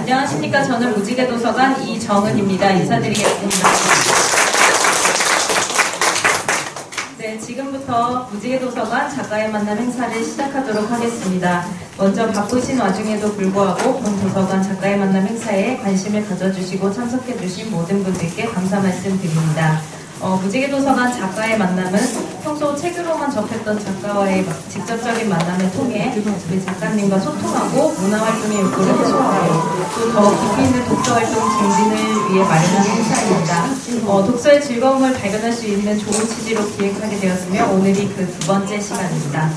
안녕하십니까. 저는 무지개 도서관 이정은입니다. 인사드리겠습니다. 네, 지금부터 무지개 도서관 작가의 만남 행사를 시작하도록 하겠습니다. 먼저 바쁘신 와중에도 불구하고 본 도서관 작가의 만남 행사에 관심을 가져주시고 참석해주신 모든 분들께 감사 말씀드립니다. 무지개 도서관 작가의 만남은 평소 책으로만 접했던 작가와의 직접적인 만남을 통해 우리 작가님과 소통하고 문화활동의 욕구를 해소하고 또 더 깊이 있는 독서활동 증진을 위해 마련한 행사입니다. 독서의 즐거움을 발견할 수 있는 좋은 취지로 기획하게 되었으며 오늘이 그 두 번째 시간입니다.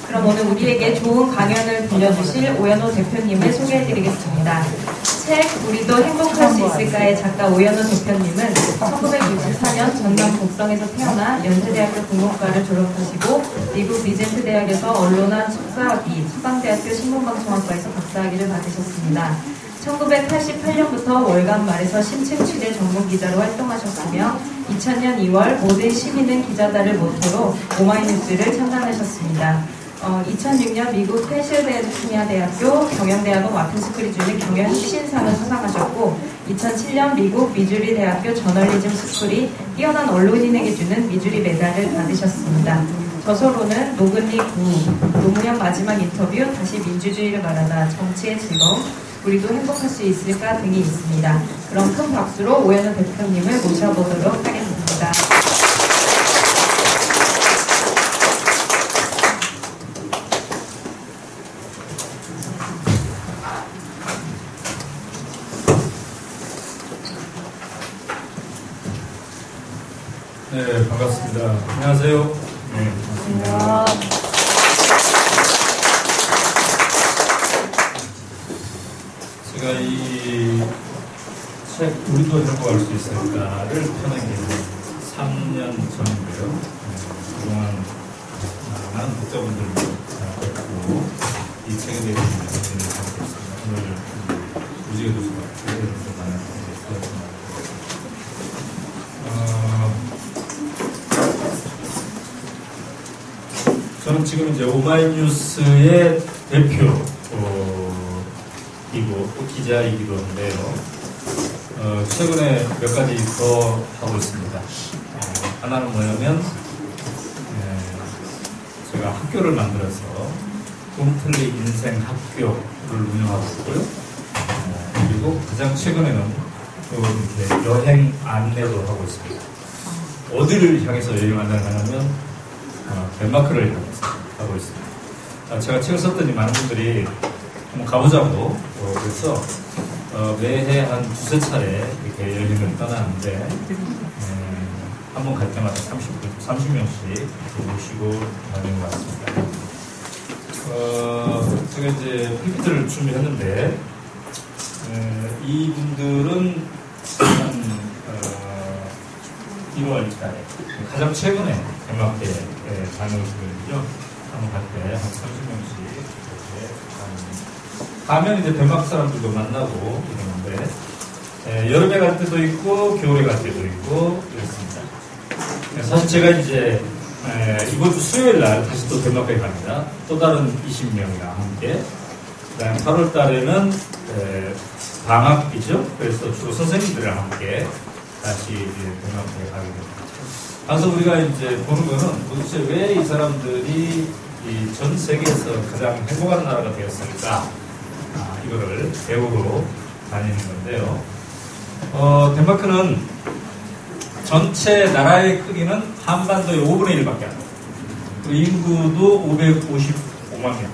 그럼 오늘 우리에게 좋은 강연을 들려주실 오연호 대표님을 소개해드리겠습니다. 책 우리도 행복할 수 있을까의 작가 오연호 대표님은 1964년 전남 곡성에서 태어나 연세대학교 국문과를 졸업하시고 미국 리젠트 대학에서 언론학 석사학위, 서강대학교 신문방송학과에서 박사학위를 받으셨습니다. 1988년부터 월간 말에서 심층 취재 전문 기자로 활동하셨으며 2000년 2월 모든 시민은 기자다를 모토로 오마이뉴스를 창단하셨습니다. 2006년 미국 펜실베니아 대학교 경영대학원 와튼스쿨이 주는 경영 혁신상을 수상하셨고 2007년 미국 미주리 대학교 저널리즘 스쿨이 뛰어난 언론인에게 주는 미주리 메달을 받으셨습니다. 저서로는 노근리 9, 노무현 마지막 인터뷰, 다시 민주주의를 말하다, 정치의 즐거움, 우리도 행복할 수 있을까 등이 있습니다. 그럼 큰 박수로 오연호 대표님을 모셔보도록 하겠습니다. 네, 반갑습니다. 안녕하세요. 네, 반갑습니다. 제가 이 책 우리도 행복할 수 있을까를 펴낸 게 3년 전인데요. 그동안 많은 독자분들도 뵙고 이 책에 대해서 말씀을 하고 있습니다. 오늘 무지개 도서관에 만나뵙겠습니다. 저는 지금 이제 오마이뉴스의 대표이고 또 기자이기도 한데요. 최근에 몇 가지 더 하고 있습니다. 하나는 뭐냐면 제가 학교를 만들어서 꿈틀리 인생 학교를 운영하고 있고요. 그리고 가장 최근에는 또 이렇게 여행 안내도 하고 있습니다. 어디를 향해서 여행을 하냐면 덴마크를 향해서 하고 있습니다. 제가 책을 썼더니 많은 분들이 한번 가보자고 그래서 매해 한 두세 차례 이렇게 여행을 떠나는데 한 번 갈 때마다 30명씩 모시고 다니는 것 같습니다. 제가 이제 PPT를 준비했는데 이분들은 한 1월 달에 가장 최근에 덴마크에 다녀오신 분이죠. 한번 갈 때 한 30명씩 이렇게 가면 이제 덴마크 사람들도 만나고 이러는데 여름에 갈 때도 있고 겨울에 갈 때도 있고 이렇습니다. 사실 제가 이제 이번 주 수요일 날 다시 또 덴마크에 갑니다. 또 다른 20명이랑 함께. 그다음 8월 달에는 방학이죠. 그래서 주로 선생님들이랑 함께 다시 덴마크에 가게 됩니다. 그래서 우리가 이제 보는 거는 도대체 왜 이 사람들이 이 전 세계에서 가장 행복한 나라가 되었을까? 이거를 배우러 다니는 건데요. 덴마크는 전체 나라의 크기는 한반도의 5분의 1밖에 안 돼요. 그리고 인구도 555만 명.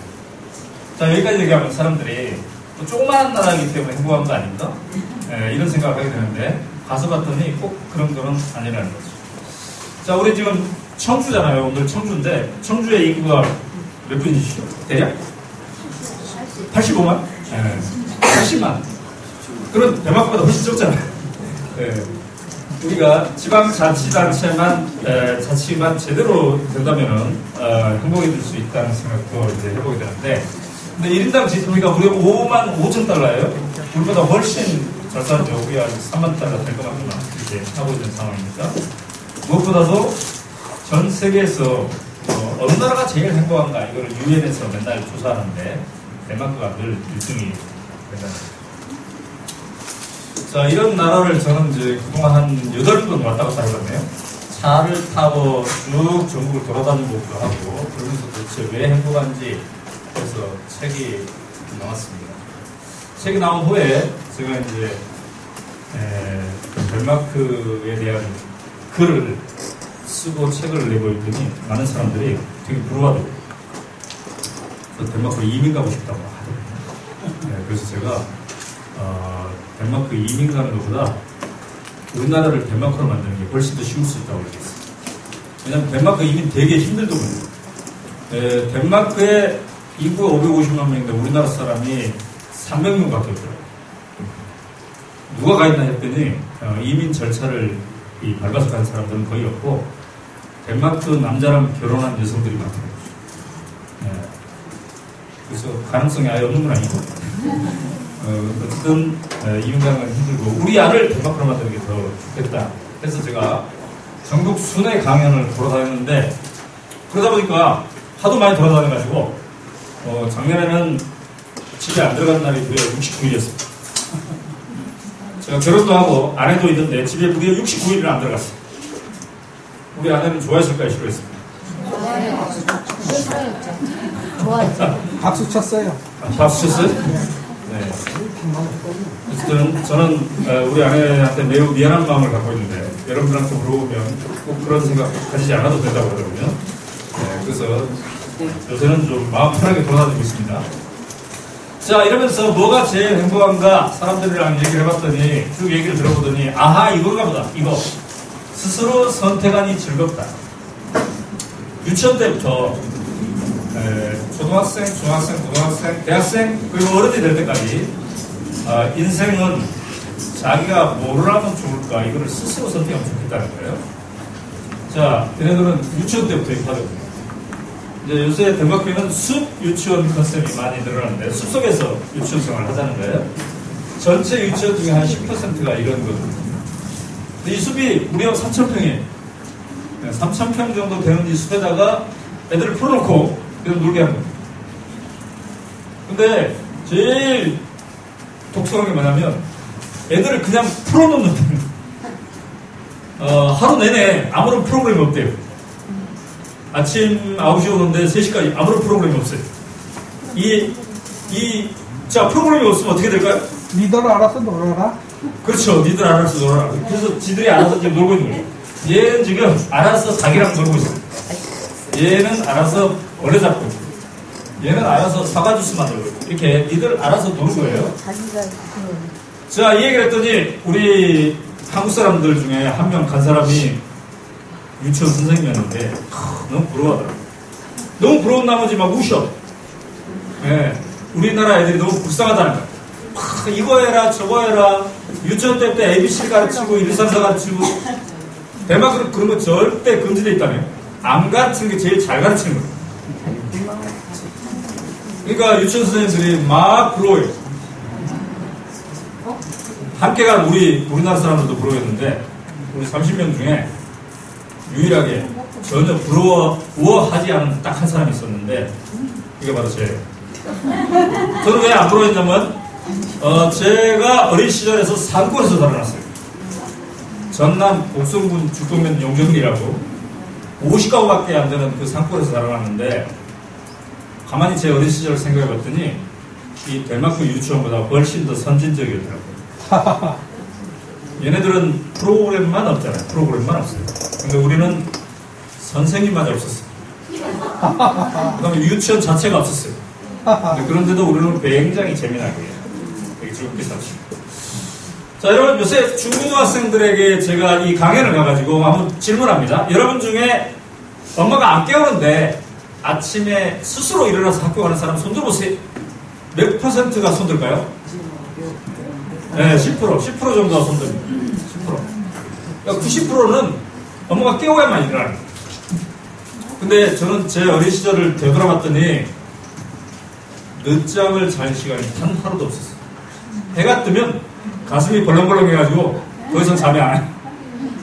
자, 여기까지 얘기하면 사람들이 조그마한 나라이기 때문에 행복한 거 아닌가? 이런 생각을 하게 되는데 가서 봤더니 꼭 그런 거는 아니라는 거죠. 자, 우리 지금 청주잖아요. 오늘 청주인데 청주의 인구가 몇 분이시죠? 대략? 85만? 80만. 그런 덴마크보다 훨씬 적잖아요. 우리가 지방자치단체만 자치만 제대로 된다면은 행복해질 수 있다는 생각도 이제 해보게 되는데, 근데 1인당 GDP가 우리가 5만 5천 달러예요. 우리보다 훨씬 잘 살죠. 우리 한 3만 달러 될 것만큼만 이렇게 하고 있는 상황입니다. 무엇보다도 전 세계에서 어느 나라가 제일 행복한가 이거를 유엔에서 맨날 조사하는데 덴마크가 늘 1등이 된다. 자, 이런 나라를 저는 이제 그동안 한 8번 왔다 갔다 해봤네요. 차를 타고 쭉 전국을 돌아다니기도 하고, 그러면서 도대체 왜 행복한지 해서 책이 나왔습니다. 책이 나온 후에 제가 이제 덴마크에 대한 글을 쓰고 책을 내고 있더니 많은 사람들이 되게 부러워하더라고요. 덴마크로 이민 가고 싶다고 하더라고요. 그래서 제가 덴마크 이민 가는 것보다 우리나라를 덴마크로 만드는 게 훨씬 더 쉬울 수 있다고 얘기했어요. 왜냐하면 덴마크 이민 되게 힘들더군요. 덴마크에 인구가 550만 명인데 우리나라 사람이 300명 밖에 없더라고요. 누가 가 있나 했더니 이민 절차를 밟아서 간 사람들은 거의 없고 덴마크 남자랑 결혼한 여성들이 많더라고요. 그래서 가능성이 아예 없는 건 아니고 어쨌든 이민 가는 건 힘들고 우리 아를 덴마크로 만드는 게 더 좋겠다. 그래서 제가 전국 순회 강연을 돌아다녔는데 그러다 보니까 하도 많이 돌아다녀가지고 작년에는 집에 안 들어가는 날이 무려 69일이었어요. 제가 결혼도 하고 아내도 있는데 집에 무려 69일을 안 들어갔어요. 우리 아내는 좋아했을까요? 싫어했을까요? 좋아했죠. 박수 쳤어요. 박수 쳤어요? 네. 어쨌든 저는 우리 아내한테 매우 미안한 마음을 갖고 있는데 여러분들한테 물어보면 꼭 그런 생각 가지지 않아도 된다고 하더라고요. 네, 그래서 요새는 좀 마음 편하게 돌아다니고 있습니다. 자, 이러면서 뭐가 제일 행복한가 사람들이랑 얘기를 해봤더니 쭉 얘기를 들어보더니 아하 이건가 보다. 이거 스스로 선택하니 즐겁다. 유치원 때부터 초등학생, 중학생, 고등학생, 대학생 그리고 어른이 될 때까지 인생은 자기가 뭐를 하면 좋을까 이거를 스스로 선택하면 좋겠다는 거예요. 자, 얘네들은 유치원 때부터 이렇게 하거든요. 이제 요새 덴마크에는 숲 유치원 컨셉이 많이 늘어났는데 숲속에서 유치원 생활을 하자는 거예요. 전체 유치원 중에 한 10%가 이런 거거든요. 이 숲이 무려 3,000평이에요. 3,000평 정도 되는 이 숲에다가 애들을 풀어놓고 그래서 놀게 하는 거예요. 근데 제일 독특한 게 뭐냐면 애들을 그냥 풀어놓는 하루 내내 아무런 프로그램이 없대요. 아침 9시에 오는데 3시까지 아무런 프로그램이 없어요. 자, 프로그램이 없으면 어떻게 될까요? 니들 알아서 놀아라. 그렇죠. 니들 알아서 놀아라. 그래서 지들이 알아서 지금 놀고 있는 거예요. 얘는 지금 알아서 자기랑 놀고 있어요. 얘는 알아서 원래 잡고 있어요. 얘는 알아서 사과 주스 만들고 있어요. 이렇게 니들 알아서 노는 거예요. 자, 이 얘기를 했더니 우리 한국 사람들 중에 한 명 간 사람이 유치원 선생님이었는데 너무 부러워하더라고요. 너무 부러운 나머지 막 우셔. 네, 우리나라 애들이 너무 불쌍하다는 거야. 이거 해라 저거 해라 유치원 때부터 ABC 가르치고 1, 2, 3, 4 가르치고 덴마크는 그런 거 절대 금지되어 있다며. 안 가르치는 게 제일 잘 가르치는 거야. 그러니까 유치원 선생님들이 막 부러워요. 함께 간 우리나라 사람들도 부러워했는데 우리 30명 중에 유일하게 전혀 부러워하지 않은 딱 한 사람이 있었는데 이게 바로 저예요. 저는 왜 안 부러워했냐면 제가 어린 시절에서 산골에서 살아났어요. 전남 곡성군 죽동면 용정리라고 50가구밖에 안 되는 그 산골에서 살아났는데 가만히 제 어린 시절을 생각해봤더니 이 덴마크 유치원보다 훨씬 더 선진적이었더라고요. 얘네들은 프로그램만 없잖아요. 프로그램만 없어요. 근데 우리는 선생님마저 없었어요. 그 다음에 유치원 자체가 없었어요. 그런데도 우리는 굉장히 재미나게 되게 즐겁게 살았어요. 자, 여러분 요새 중고등학생들에게 제가 이 강연을 가가지고 한번 질문합니다. 여러분 중에 엄마가 안 깨우는데 아침에 스스로 일어나서 학교 가는 사람 손 들어보세요. 몇 %가 손 들까요? 네, 10% 정도가 손 듭니다. 10%. 그러니까 90%는 엄마가 깨워야만 일어나는 거예요. 근데 저는 제 어린 시절을 되돌아봤더니 늦잠을 잘 시간이 단 하루도 없었어요. 해가 뜨면 가슴이 벌렁벌렁 해가지고 더 이상 잠이 안 와요.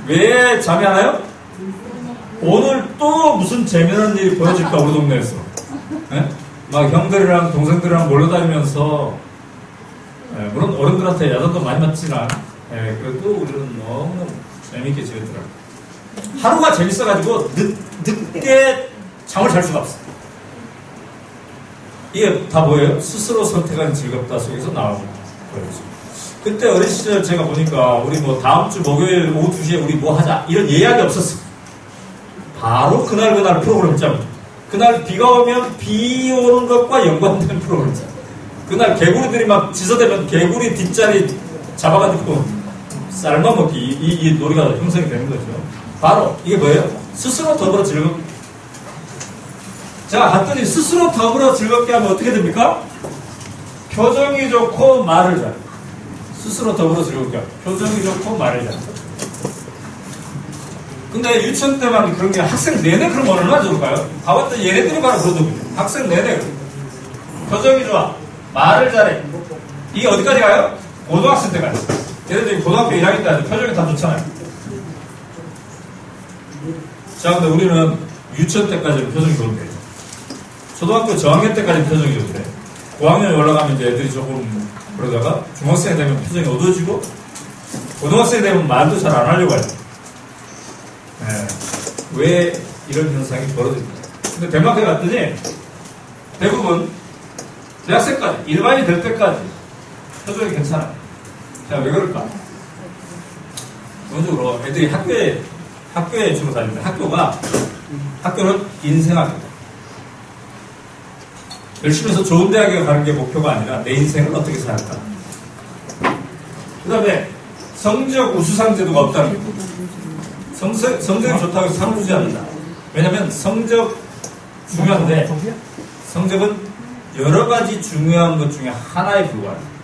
왜 잠이 안 와요? 오늘 또 무슨 재미난 일이 벌어질까 우리 동네에서. 네? 막 형들이랑 동생들이랑 몰려다니면서 물론 어른들한테 야단도 많이 맞지만 그래도 우리는 너무 재밌게 지냈더라고요. 하루가 재밌어가지고 늦게 잠을 잘 수가 없어요. 이게 다 뭐예요? 스스로 선택한 즐겁다 속에서 나오는 거예요. 그때 어린 시절 제가 보니까 우리 뭐 다음 주 목요일 오후 2시에 우리 뭐 하자 이런 예약이 없었어요. 바로 그날 프로그램 짭니다. 그날 비가 오면 비 오는 것과 연관된 프로그램 짭니다. 그날 개구리들이 막 지서대면 개구리 뒷자리 잡아가지고 삶아먹기 이 놀이가 형성이 되는 거죠. 바로 이게 뭐예요? 스스로 더불어 즐겁게. 자, 갔더니 스스로 더불어 즐겁게 하면 어떻게 됩니까? 표정이 좋고 말을 잘해. 스스로 더불어 즐겁게 하고 표정이 좋고 말을 잘해. 근데 유치원 때만 그런 게 학생 내내 그런 거 얼마나 좋을까요? 가봤더니 얘네들이 바로 그러더군요. 학생 내내 표정이 좋아. 말을 잘해. 이게 어디까지 가요? 고등학생 때까지. 얘네들이 고등학교 1학년 때 아주 표정이 다 좋잖아요. 자, 근데 우리는 유치원 때까지는 표정이 좋은데, 초등학교 저학년 때까지는 표정이 좋은데, 고학년에 올라가면 이제 애들이 조금 그러다가 중학생이 되면 표정이 어두워지고, 고등학생이 되면 말도 잘 안 하려고 해요. 왜 이런 현상이 벌어집니까? 근데 덴마크에 갔더니 대부분 대학생까지, 일반이 될 때까지 표정이 괜찮아요. 자, 왜 그럴까? 기본적으로 애들이 학교에 주로 다닙니다. 학교는 인생학교다. 열심히 해서 좋은 대학에 가는 게 목표가 아니라 내 인생을 어떻게 살까. 그 다음에 성적 우수상 제도가 없다는 거죠. 성적이 좋다고 해서 상을 주지 않는다. 왜냐면 성적 중요한데 성적은 여러 가지 중요한 것 중에 하나에 불과해요.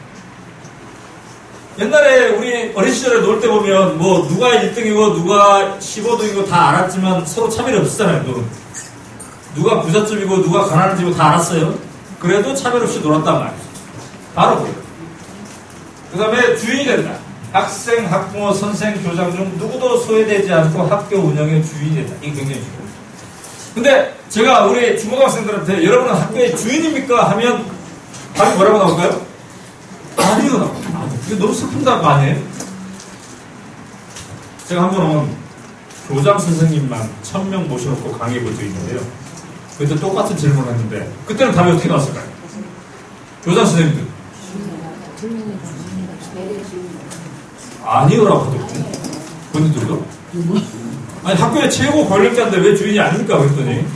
옛날에 우리 어린 시절에 놀 때 보면 뭐 누가 1등이고 누가 15등이고 다 알았지만 서로 차별이 없었잖아요. 놀은. 누가 부잣집이고 누가 가난한 집이고 다 알았어요. 그래도 차별 없이 놀았단 말이죠. 바로 그래요. 그 다음에 주인이 된다. 학생, 학부모, 선생, 교장 중 누구도 소외되지 않고 학교 운영의 주인이 된다. 이게 굉장히 중요해요. 근데 제가 우리 중고등학생들한테 여러분은 학교의 주인입니까? 하면 답이 뭐라고 나올까요? 아니요. 그게 너무 슬픈 답 아니에요? 제가 한 번은 교장 선생님만 1000명 모셔놓고 강의해 본 적이 있는데요. 그때 똑같은 질문을 했는데 그때는 답이 어떻게 나왔을까요? 교장 선생님들 아니요라고 하더군요. 본인들도 아니 학교의 최고 권력자인데 왜 주인이 아닙니까? 그랬더니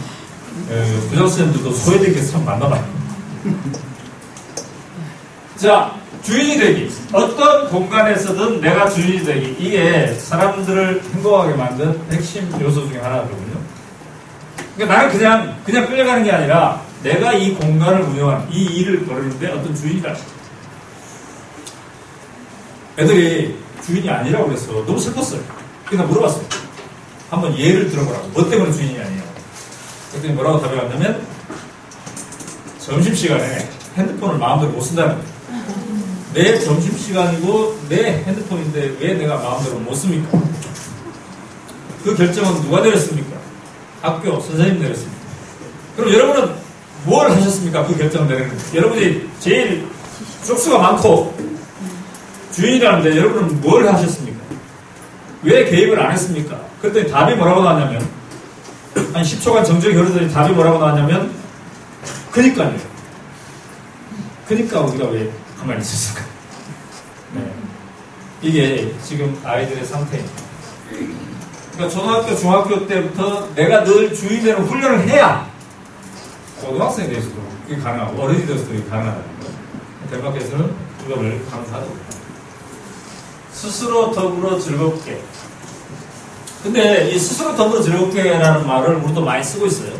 교장 선생님들도 소외되게 참 많나봐요. 자, 주인이 되기. 어떤 공간에서든 내가 주인이 되기. 이게 사람들을 행복하게 만든 핵심 요소 중에 하나거든요. 그러니까 나는 그냥 끌려가는 게 아니라 내가 이 공간을 운영하는 이 일을 벌이는데 어떤 주인이다. 애들이 주인이 아니라고 그랬어. 너무 슬펐어요. 그래서 물어봤어요. 한번 예를 들어보라고. 뭐 때문에 주인이 아니에요? 그랬더니 뭐라고 답해 왔냐면 점심시간에 핸드폰을 마음대로 못 쓴다는 거예요. 내 점심시간이고 내 핸드폰인데 왜 내가 마음대로 못 씁니까? 그 결정은 누가 내렸습니까? 학교, 선생님 내렸습니다. 그럼 여러분은 뭘 하셨습니까? 그 결정을 내리는 거예요. 여러분이 제일 쪽수가 많고 주인이라는데 여러분은 뭘 하셨습니까? 왜 개입을 안 했습니까? 그랬더니 답이 뭐라고 나왔냐면 한 10초간 정적이 흐르더니 답이 뭐라고 나왔냐면 그니까요. 그니까 우리가 왜 가만히 있었을까? 네. 이게 지금 아이들의 상태입니다. 그러니까 초등학교, 중학교 때부터 내가 늘 주인되는 훈련을 해야 고등학생에 대해서도 그게 가능하고 어른이 되어서도 그게 가능하다는 거예요. 덴마크에서는 그거를 강조하고 있다. 스스로 더불어 즐겁게. 근데 이 스스로 더불어 즐겁게라는 말을 우리도 많이 쓰고 있어요.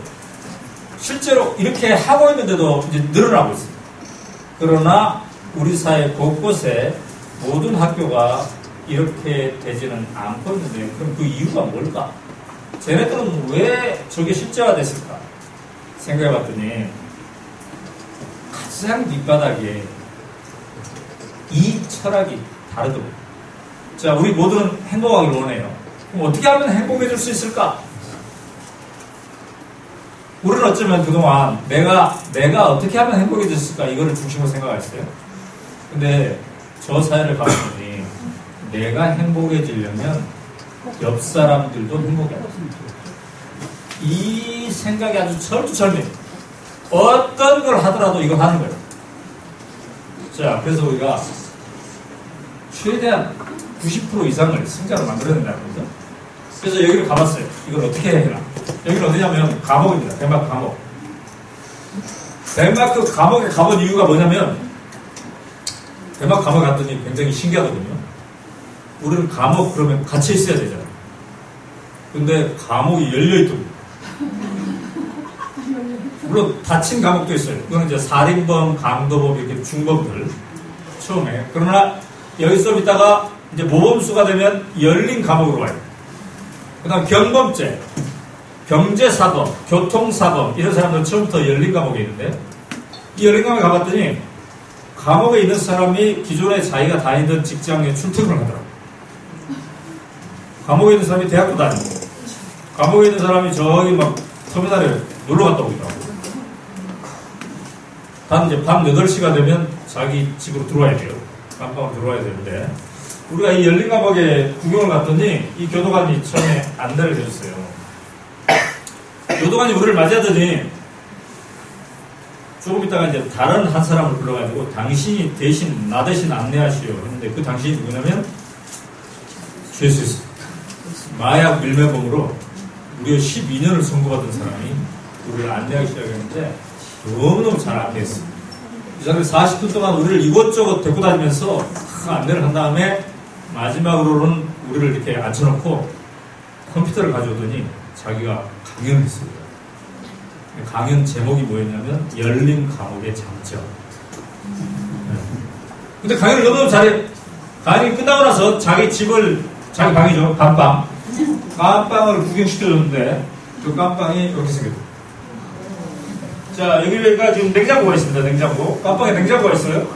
실제로 이렇게 하고 있는데도 이제 늘어나고 있습니다. 그러나 우리 사회 곳곳에 모든 학교가 이렇게 되지는 않고 있는데 그럼 그 이유가 뭘까? 쟤네들은 왜 저게 실제화됐을까? 생각해봤더니 가장 밑바닥에 이 철학이 다르더군요. 자, 우리 모두는 행복하기를 원해요. 그럼 어떻게 하면 행복해질 수 있을까? 우리는 어쩌면 그동안 내가 어떻게 하면 행복해졌을까? 이거를 중심으로 생각했어요. 근데 저 사회를 가보니 내가 행복해지려면 옆 사람들도 행복해야 돼. 이 생각이 아주 철두철미. 어떤 걸 하더라도 이걸 하는 거예요. 자, 그래서 우리가 최대한 90% 이상을 승자로 만들어낸다는 거죠. 그래서 여기를 가봤어요. 이걸 어떻게 해야 하나. 여기는 어디냐면 감옥입니다. 덴마크 감옥. 덴마크 감옥에 가본 이유가 뭐냐면 덴마크 감옥에 갔더니 굉장히 신기하거든요. 우리는 감옥 그러면 갇혀 있어야 되잖아요. 근데 감옥이 열려있더군요. 물론 닫힌 감옥도 있어요. 그건 이제 살인범, 강도범 이렇게 중범들 처음에. 그러나 여기서 좀 있다가 이제 모범수가 되면 열린 감옥으로 와요. 그 다음 경범죄, 경제사범, 교통사범 이런 사람들은 처음부터 열린 감옥에 있는데 이 열린 감옥에 가봤더니 감옥에 있는 사람이 기존에 자기가 다니던 직장에 출퇴근을 하더라고요. 감옥에 있는 사람이 대학도 다니고 감옥에 있는 사람이 저기 막 터미널에 놀러 갔다 오기도 하고 단 이제 밤 8시가 되면 자기 집으로 들어와야 돼요. 감방으로 들어와야 되는데 우리가 이 열린 감옥에 구경을 갔더니 이 교도관이 처음에 안내를 해줬어요. 교도관이 우리를 맞이하더니 조금 있다가 이제 다른 한 사람을 불러가지고 당신이 대신 나 대신 안내하시오 했는데 그 당신이 누구냐면 죄수였어요. 마약 밀매범으로 무려 12년을 선고받은 사람이 우리를 안내하기 시작했는데 너무너무 잘 안내했어요. 이 사람이 40분 동안 우리를 이곳저곳 데리고 다니면서 안내를 한 다음에 마지막으로는 우리를 이렇게 앉혀놓고 컴퓨터를 가져오더니 자기가 강연을 했어요. 강연 제목이 뭐였냐면 열린 감옥의 장점. 근데 강연을 너무너무 잘해. 강연이 끝나고 나서 자기 집을 자기 방이죠. 감방. 감방을 구경시켜줬는데 그 감방이 이렇게 생겼어요. 자, 여기가 지금 냉장고가 있습니다. 냉장고. 감방에 냉장고가 있어요.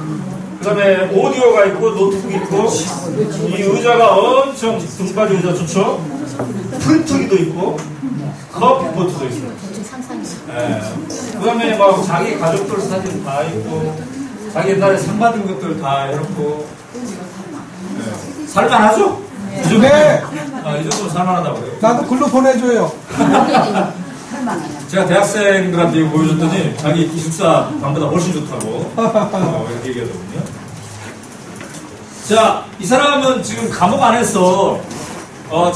그 다음에 오디오가 있고 노트북이 있고 이 의자가 엄청 등받이 의자 좋죠. 프린터기도 있고 커피포트도 있어요. 네. 그 다음에 막 자기 가족들 사진 다 있고 자기 옛날에 상 받은 것들 다 해놓고 네. 살만하죠? 네. 이 정도면 살만하다고요. 나도 글로 보내줘요. 제가 대학생들한테 이거 보여줬더니 자기 기숙사 방보다 훨씬 좋다고 이렇게 얘기하더군요. 자, 이 사람은 지금 감옥 안에서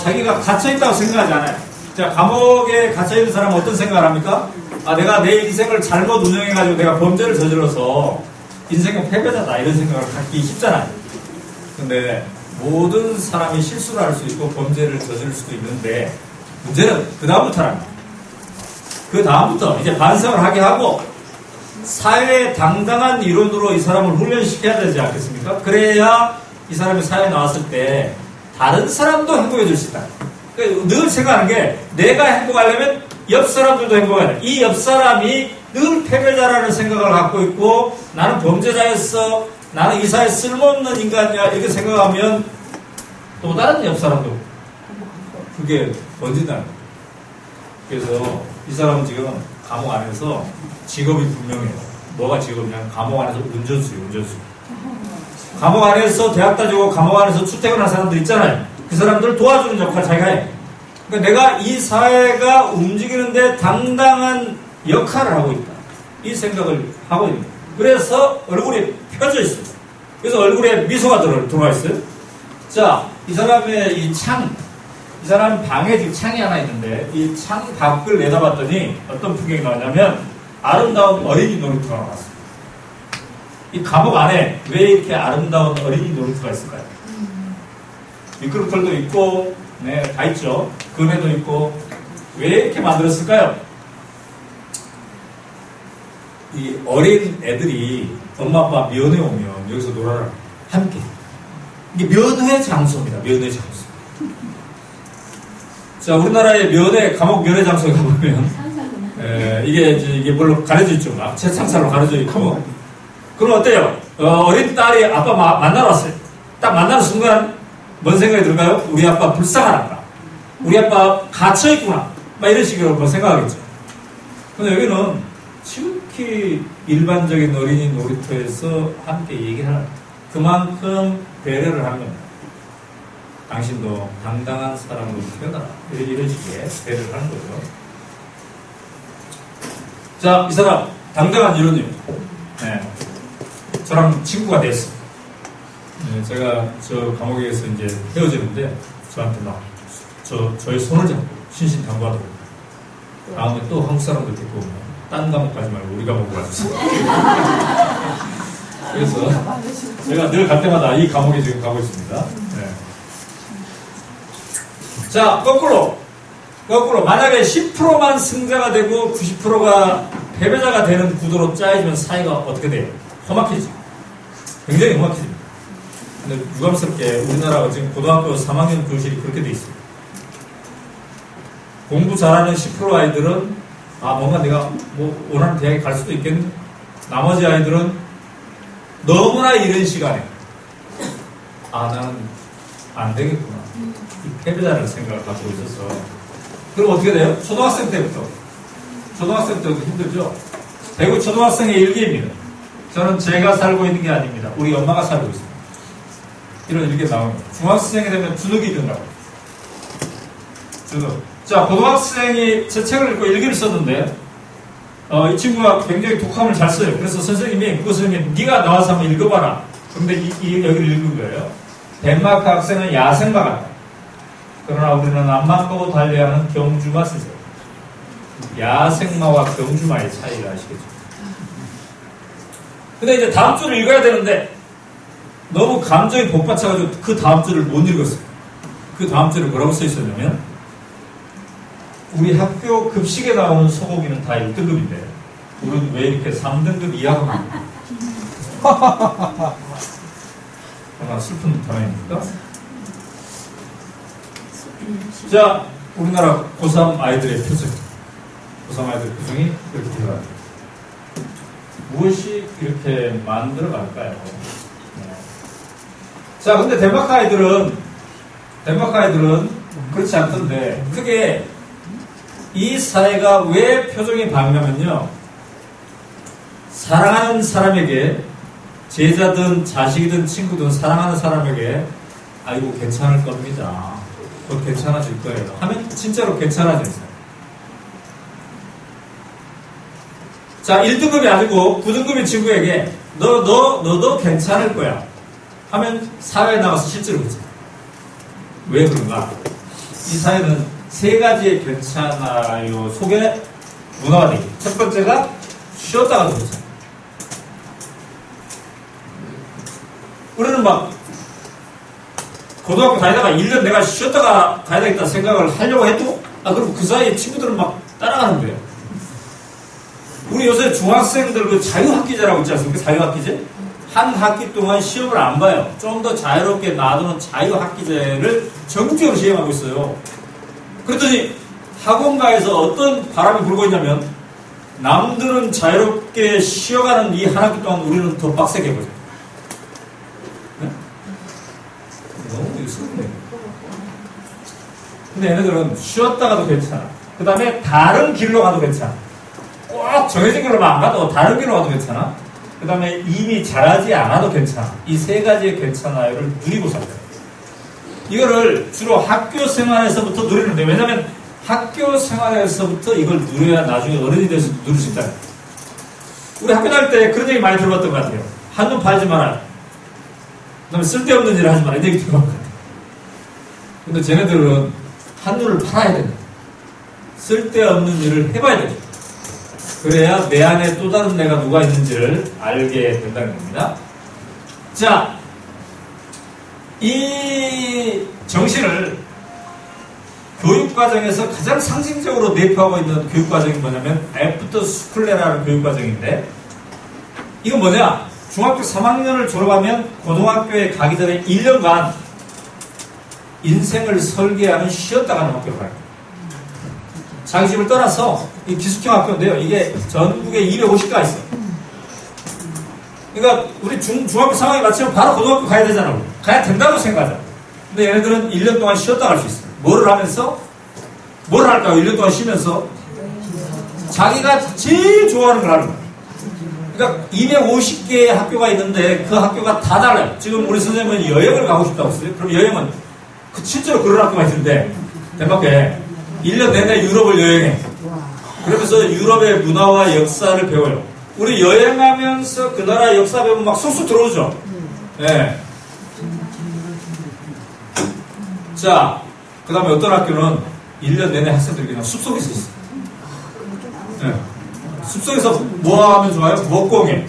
자기가 갇혀있다고 생각하지 않아요. 자, 감옥에 갇혀있는 사람은 어떤 생각을 합니까? 아, 내가 내 인생을 잘못 운영해가지고 내가 범죄를 저질러서 인생은 패배자다 이런 생각을 갖기 쉽잖아요. 근데 모든 사람이 실수를 할 수 있고 범죄를 저지를 수도 있는데 문제는 그 다음부터랍니다. 그 다음부터 이제 반성을 하게 하고 사회에 당당한 이론으로 이 사람을 훈련시켜야 되지 않겠습니까? 그래야 이 사람이 사회에 나왔을 때 다른 사람도 행복해질 수 있다. 그러니까 늘 생각하는 게 내가 행복하려면 옆 사람들도 행복해야 돼. 이 옆 사람이 늘 패배자라는 생각을 갖고 있고 나는 범죄자였어. 나는 이 사회에 쓸모없는 인간이야. 이렇게 생각하면 또 다른 옆 사람도 그게 번진다는 거예요. 그래서 이 사람은 지금 감옥 안에서 직업이 분명해요. 뭐가 직업이냐면 감옥 안에서 운전수예요. 운전수. 감옥 안에서 대학 다니고 감옥 안에서 출퇴근하는 사람들 있잖아요. 그 사람들을 도와주는 역할 자기가 해. 그러니까 내가 이 사회가 움직이는데 당당한 역할을 하고 있다. 이 생각을 하고 있는 거예요. 그래서 얼굴이 펴져 있어요. 그래서 얼굴에 미소가 들어와 있어요. 자, 이 사람의 이 사람 방에 지금 창이 하나 있는데 이 창 밖을 내다봤더니 어떤 풍경이 나왔냐면 아름다운 어린이 놀이터가 나왔어요. 이 감옥 안에 왜 이렇게 아름다운 어린이 놀이터가 있을까요? 미끄럼틀도 있고 네, 다 있죠. 그네도 있고 왜 이렇게 만들었을까요? 이 어린 애들이 엄마 아빠 면회 오면 여기서 놀아라 함께. 이게 면회 장소입니다. 면회 장소. 자, 우리나라의 면회, 감옥 면회 장소에 가보면, 이게 뭘로 가려져 있죠. 막, 채창살로 가려져 있고. 그럼 어때요? 어린 딸이 아빠 만나러 왔어요. 딱 만나는 순간, 뭔 생각이 들까요? 우리 아빠 불쌍하다. 우리 아빠 갇혀있구나. 막 이런 식으로 뭐 생각하겠죠. 근데 여기는 지극히 일반적인 어린이 놀이터에서 함께 얘기를 하는 거예요. 그만큼 배려를 하는 겁니다. 당신도 당당한 사람으로 태어나라. 이런 식의 배려를 하는 거죠. 자, 이 사람 당당한 이론님. 네. 저랑 친구가 됐어. 네, 제가 저 감옥에서 이제 헤어지는데 저한테 저의 손을 잡고 신신당부하더라고요. 다음에 또 한국 사람들 데리고 오면 딴 감옥 가지 말고 우리 감옥으로 가주세요. 그래서 제가 늘 갈 때마다 이 감옥에 지금 가고 있습니다. 네. 자, 거꾸로 만약에 10%만 승자가 되고 90%가 패배자가 되는 구도로 짜여지면 사회가 어떻게 돼요? 험악해지죠. 굉장히 험악해집니다. 근데 유감스럽게 우리나라가 지금 고등학교 3학년 교실이 그렇게 돼 있어요. 공부 잘하는 10% 아이들은 뭔가 내가 뭐 원하는 대학에 갈 수도 있겠네. 나머지 아이들은 너무나 이른 시간에 나는 안 되겠구나. 이 패배자라는 생각을 갖고 있어서. 그럼 어떻게 돼요? 초등학생 때부터 힘들죠? 대구 초등학생의 일기입니다. 저는 제가 살고 있는 게 아닙니다. 우리 엄마가 살고 있습니다. 이런 일기 나옵니다. 중학생이 되면 주눅이 든다고. 주눅. 자, 고등학생이 제 책을 읽고 일기를 썼는데 이 친구가 굉장히 독함을 잘 써요. 그래서 선생님이 그것을 네가 나와서 한번 읽어봐라. 그런데 여기를 읽은 거예요. 덴마크 학생은 야생마 같다. 그러나 우리는 앞만 보고 달려야 하는 경주마 쓰세요. 야생마와 경주마의 차이를 아시겠죠? 근데 이제 다음 줄을 읽어야 되는데 너무 감정이 복받쳐가지고 그 다음 줄을 못 읽었어요. 그 다음 줄에 뭐라고 써 있었냐면 우리 학교 급식에 나오는 소고기는 다 1등급인데 우리는 왜 이렇게 3등급 이하가 얼마나 슬픈 단어입니까? 자, 우리나라 고3 아이들의 표정. 고3 아이들의 표정이 이렇게 들어갑니다. 무엇이 이렇게 만들어갈까요? 네. 자, 근데 덴마크 아이들은 그렇지 않던데, 그게 이 사회가 왜 표정이 밝냐면요. 사랑하는 사람에게, 제자든 자식이든 친구든 사랑하는 사람에게, 아이고, 괜찮을 겁니다. 또 괜찮아질 거예요. 하면 진짜로 괜찮아져요. 자, 1등급이 아니고 9등급인 친구에게 너도 괜찮을 거야. 하면 사회에 나가서 실제로 괜찮아. 왜 그런가? 이 사회는 세 가지의 괜찮아요 속에 문화가 되기. 첫 번째가 쉬었다가도 괜찮아. 우리는 막 고등학교 다니다가 1년 내가 쉬었다가 가야 되겠다 생각을 하려고 해도 그럼 그 사이에 친구들은 막 따라가는 거예요. 우리 요새 중학생들 그 자유학기제라고 있지 않습니까? 자유학기제? 한 학기 동안 시험을 안 봐요. 좀 더 자유롭게 놔두는 자유학기제를 정적으로 시행하고 있어요. 그랬더니 학원가에서 어떤 바람이 불고 있냐면 남들은 자유롭게 쉬어가는 이 한 학기 동안 우리는 더 빡세게 해보죠. 네? 너무 슬프네요. 근데 얘네들은 쉬었다가도 괜찮아. 그 다음에 다른 길로 가도 괜찮아. 꼭 정해진 길로만 안 가도 다른 길로 가도 괜찮아. 그 다음에 이미 잘하지 않아도 괜찮아. 이 세 가지의 괜찮아요를 누리고 살아요. 이거를 주로 학교 생활에서부터 누리는데, 왜냐면 학교 생활에서부터 이걸 누려야 나중에 어른이 돼서 누릴 수 있다. 우리 학교 다닐 때 그런 얘기 많이 들어봤던 것 같아요. 한눈 팔지 마라. 그 다음에 쓸데없는 일을 하지 마라. 이런 얘기 들어본 것 같아요. 근데 쟤네들은 한눈을 팔아야 된다. 쓸데없는 일을 해봐야 된다. 그래야 내 안에 또 다른 내가 누가 있는지를 알게 된다는 겁니다. 자, 이 정신을 교육과정에서 가장 상징적으로 내포하고 있는 교육과정이 뭐냐면 애프터 스쿨레라는 교육과정인데, 이건 뭐냐? 중학교 3학년을 졸업하면 고등학교에 가기 전에 1년간 인생을 설계하는 쉬었다 가는 학교로 가요. 자기 집을 떠나서, 이 기숙형 학교인데요. 이게 전국에 250가 있어요. 그러니까 우리 중학교 3학년 마치면 바로 고등학교 가야 되잖아. 가야 된다고 생각하자. 근데 얘네들은 1년 동안 쉬었다 갈 수 있어요. 뭐를 하면서? 뭘 할까요? 1년 동안 쉬면서? 자기가 제일 좋아하는 걸 하는 거예요. 그러니까 250개의 학교가 있는데 그 학교가 다 달라요. 지금 우리 선생님은 여행을 가고 싶다고 했어요. 그럼 여행은 실제로 그런 학교가 있는데 덴마크에 1년 내내 유럽을 여행해. 그러면서 유럽의 문화와 역사를 배워요. 우리 여행하면서 그 나라 역사 배우면 막 쏙쏙 들어오죠. 네. 자, 그 다음에 어떤 학교는 1년 내내 학생들이 그냥 숲속에서 있어요. 네. 숲속에서 뭐 하면 좋아요? 목공예.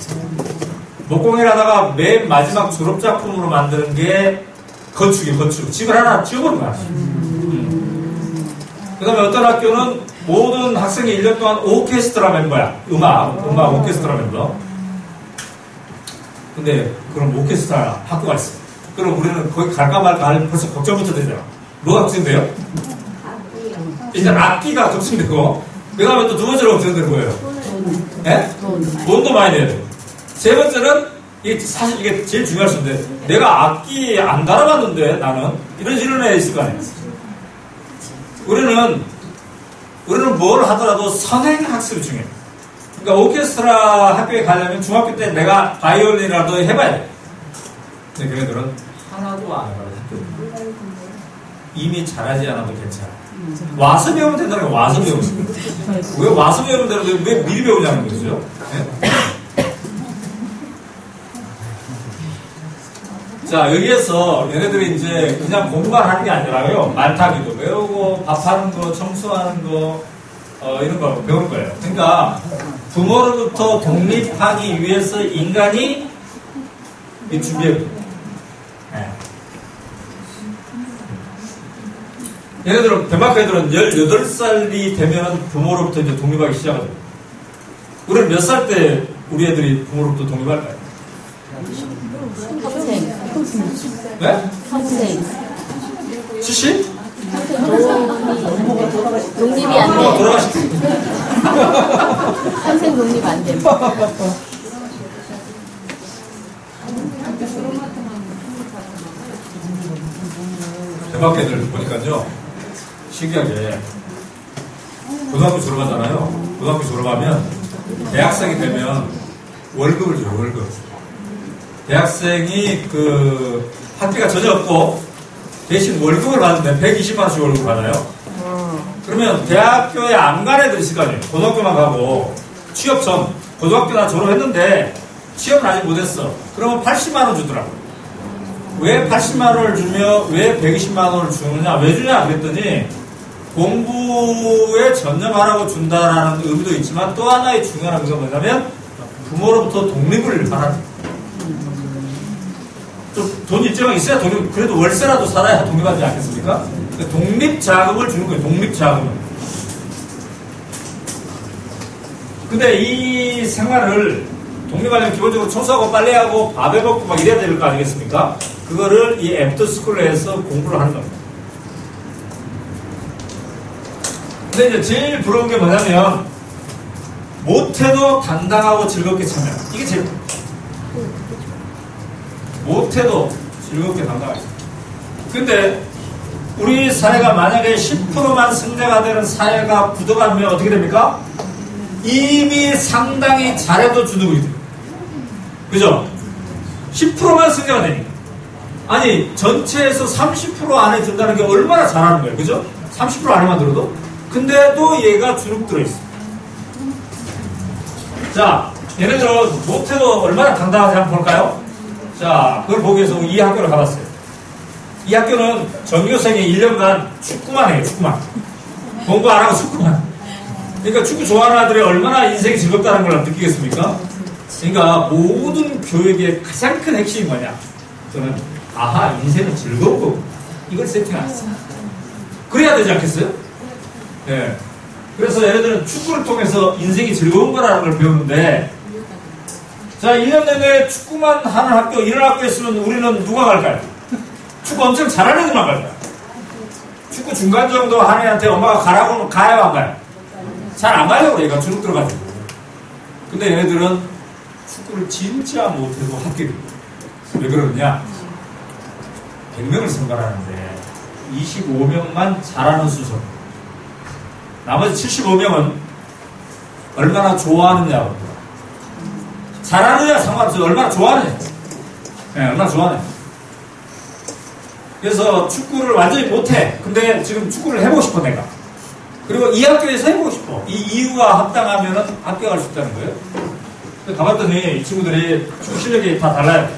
목공예를 하다가 맨 마지막 졸업작품으로 만드는 게 건축이에요, 건축. 집을 하나 지어보는 거야. 그 다음에 어떤 학교는 모든 학생이 1년 동안 오케스트라 멤버야. 음악 오케스트라 멤버. 근데 그럼 오케스트라 학교가 있어. 그럼 우리는 거기 갈까 말까 할 벌써 걱정부터 되잖아. 뭐가 걱정돼요? 일단 악기가 걱정되고, 그 다음에 또 두 번째로 걱정되는 거예요. 예? 돈도 많이 내야 돼. 세 번째는, 이게 사실 이게 제일 중요할 수 있는데, 내가 악기 안 달아봤는데, 나는, 이런 애 있을 거 아니에요. 우리는 뭘 하더라도 선행 학습이 중요해요. 그러니까 오케스트라 학교에 가려면 중학교 때 내가 바이올린이라도 해봐야 돼. 근데 걔네들은 하나도 안 해봐요. 이미 잘하지 않아도 괜찮아. 와서 배우면 된다는 거. 와서 배우면. 왜 와서 배우면 되는데 왜 미리 배우냐는 거죠. 네? 자, 여기에서 얘네들이 이제 그냥 공부만 하는 게 아니라요. 말타기도 배우고 밥하는 거, 청소하는 거, 이런 거 배울 거예요. 그러니까 부모로부터 독립하기 위해서 인간이 준비해요. 네. 얘네들은, 덴마크 애들은 18살이 되면 부모로부터 이제 독립하기 시작하죠. 우리는 몇 살 때 우리 애들이 부모로부터 독립할까요? 평생. 네? 평생. 70? 독립이 안 돼. 돌아가시죠. 평생 독립 안 돼. 대박 애들 보니까요, 신기하게 고등학교 졸업하잖아요. 고등학교 졸업하면 대학생이 되면 월급을 줘요. 월급. 대학생이 그 학비가 전혀 없고 대신 월급을 받는데 120만 원씩 월급 받아요. 그러면 대학교에 안 간 애들 있을 거 아니에요. 고등학교만 가고 취업 전 고등학교 나 졸업했는데 취업은 아직 못했어. 그러면 80만 원 주더라고요. 왜 80만 원을 주며 왜 120만 원을 주느냐, 왜 주냐 그랬더니 공부에 전념하라고 준다라는 의미도 있지만 또 하나의 중요한 의미가 뭐냐면 부모로부터 독립을 하라는. 좀 돈 입장이 있어야 독립, 그래도 월세라도 살아야 독립하지 않겠습니까? 독립 자금을 주는 거예요. 독립 자금을. 근데 이 생활을 독립하려면 기본적으로 청소하고 빨래하고 밥해 먹고 막 이래야 될 거 아니겠습니까? 그거를 이 애프터스쿨에서 공부를 하는 겁니다. 근데 이제 제일 부러운 게 뭐냐면 못해도 당당하고 즐겁게 참여. 이게 제일 못해도 즐겁게 당당하죠. 근데 우리 사회가 만약에 10%만 승자가 되는 사회가 굳어가면 어떻게 됩니까? 이미 상당히 잘해도 주눅이 돼요. 그죠? 10%만 승자가 되니까. 아니, 전체에서 30% 안에 든다는 게 얼마나 잘하는 거예요. 그죠? 30% 안에만 들어도? 근데도 얘가 주눅 들어있어. 자, 얘네들은 못해도 얼마나 당당하지 한번 볼까요? 자, 그걸 보기 위해서 이 학교를 가봤어요. 이 학교는 전교생이 1년간 축구만 해요, 축구만. 공부 안 하고 축구만. 그러니까 축구 좋아하는 아들이 얼마나 인생이 즐겁다는 걸 느끼겠습니까? 그러니까 모든 교육의 가장 큰 핵심이 뭐냐? 저는, 아하, 인생은 즐거운 거고. 이걸 세팅했어. 그래야 되지 않겠어요? 네. 그래서 얘네들은 축구를 통해서 인생이 즐거운 거라는 걸 배우는데, 자, 1년 내내 축구만 하는 학교, 이런 학교였으면 우리는 누가 갈까요? 축구 엄청 잘하는 애들만 갈까요? 축구 중간 정도 하는 애한테 엄마가 가라고 하면 가요, 안 가요? 잘 안 가려고 그래, 얘가 주눅 들어가지고. 근데 얘네들은 축구를 진짜 못해도 합격이 돼요. 왜 그러느냐? 100명을 선발하는데 25명만 잘하는 수준. 나머지 75명은 얼마나 좋아하느냐고. 잘하느냐 상관없어요. 얼마나 좋아하느냐. 네, 얼마나 좋아하느냐. 그래서 축구를 완전히 못해. 근데 지금 축구를 해보고 싶어, 내가. 그리고 이 학교에서 해보고 싶어. 이 이유가 합당하면은 합격할 수 있다는 거예요. 가봤더니 이 친구들이 축구 실력이 다 달라요.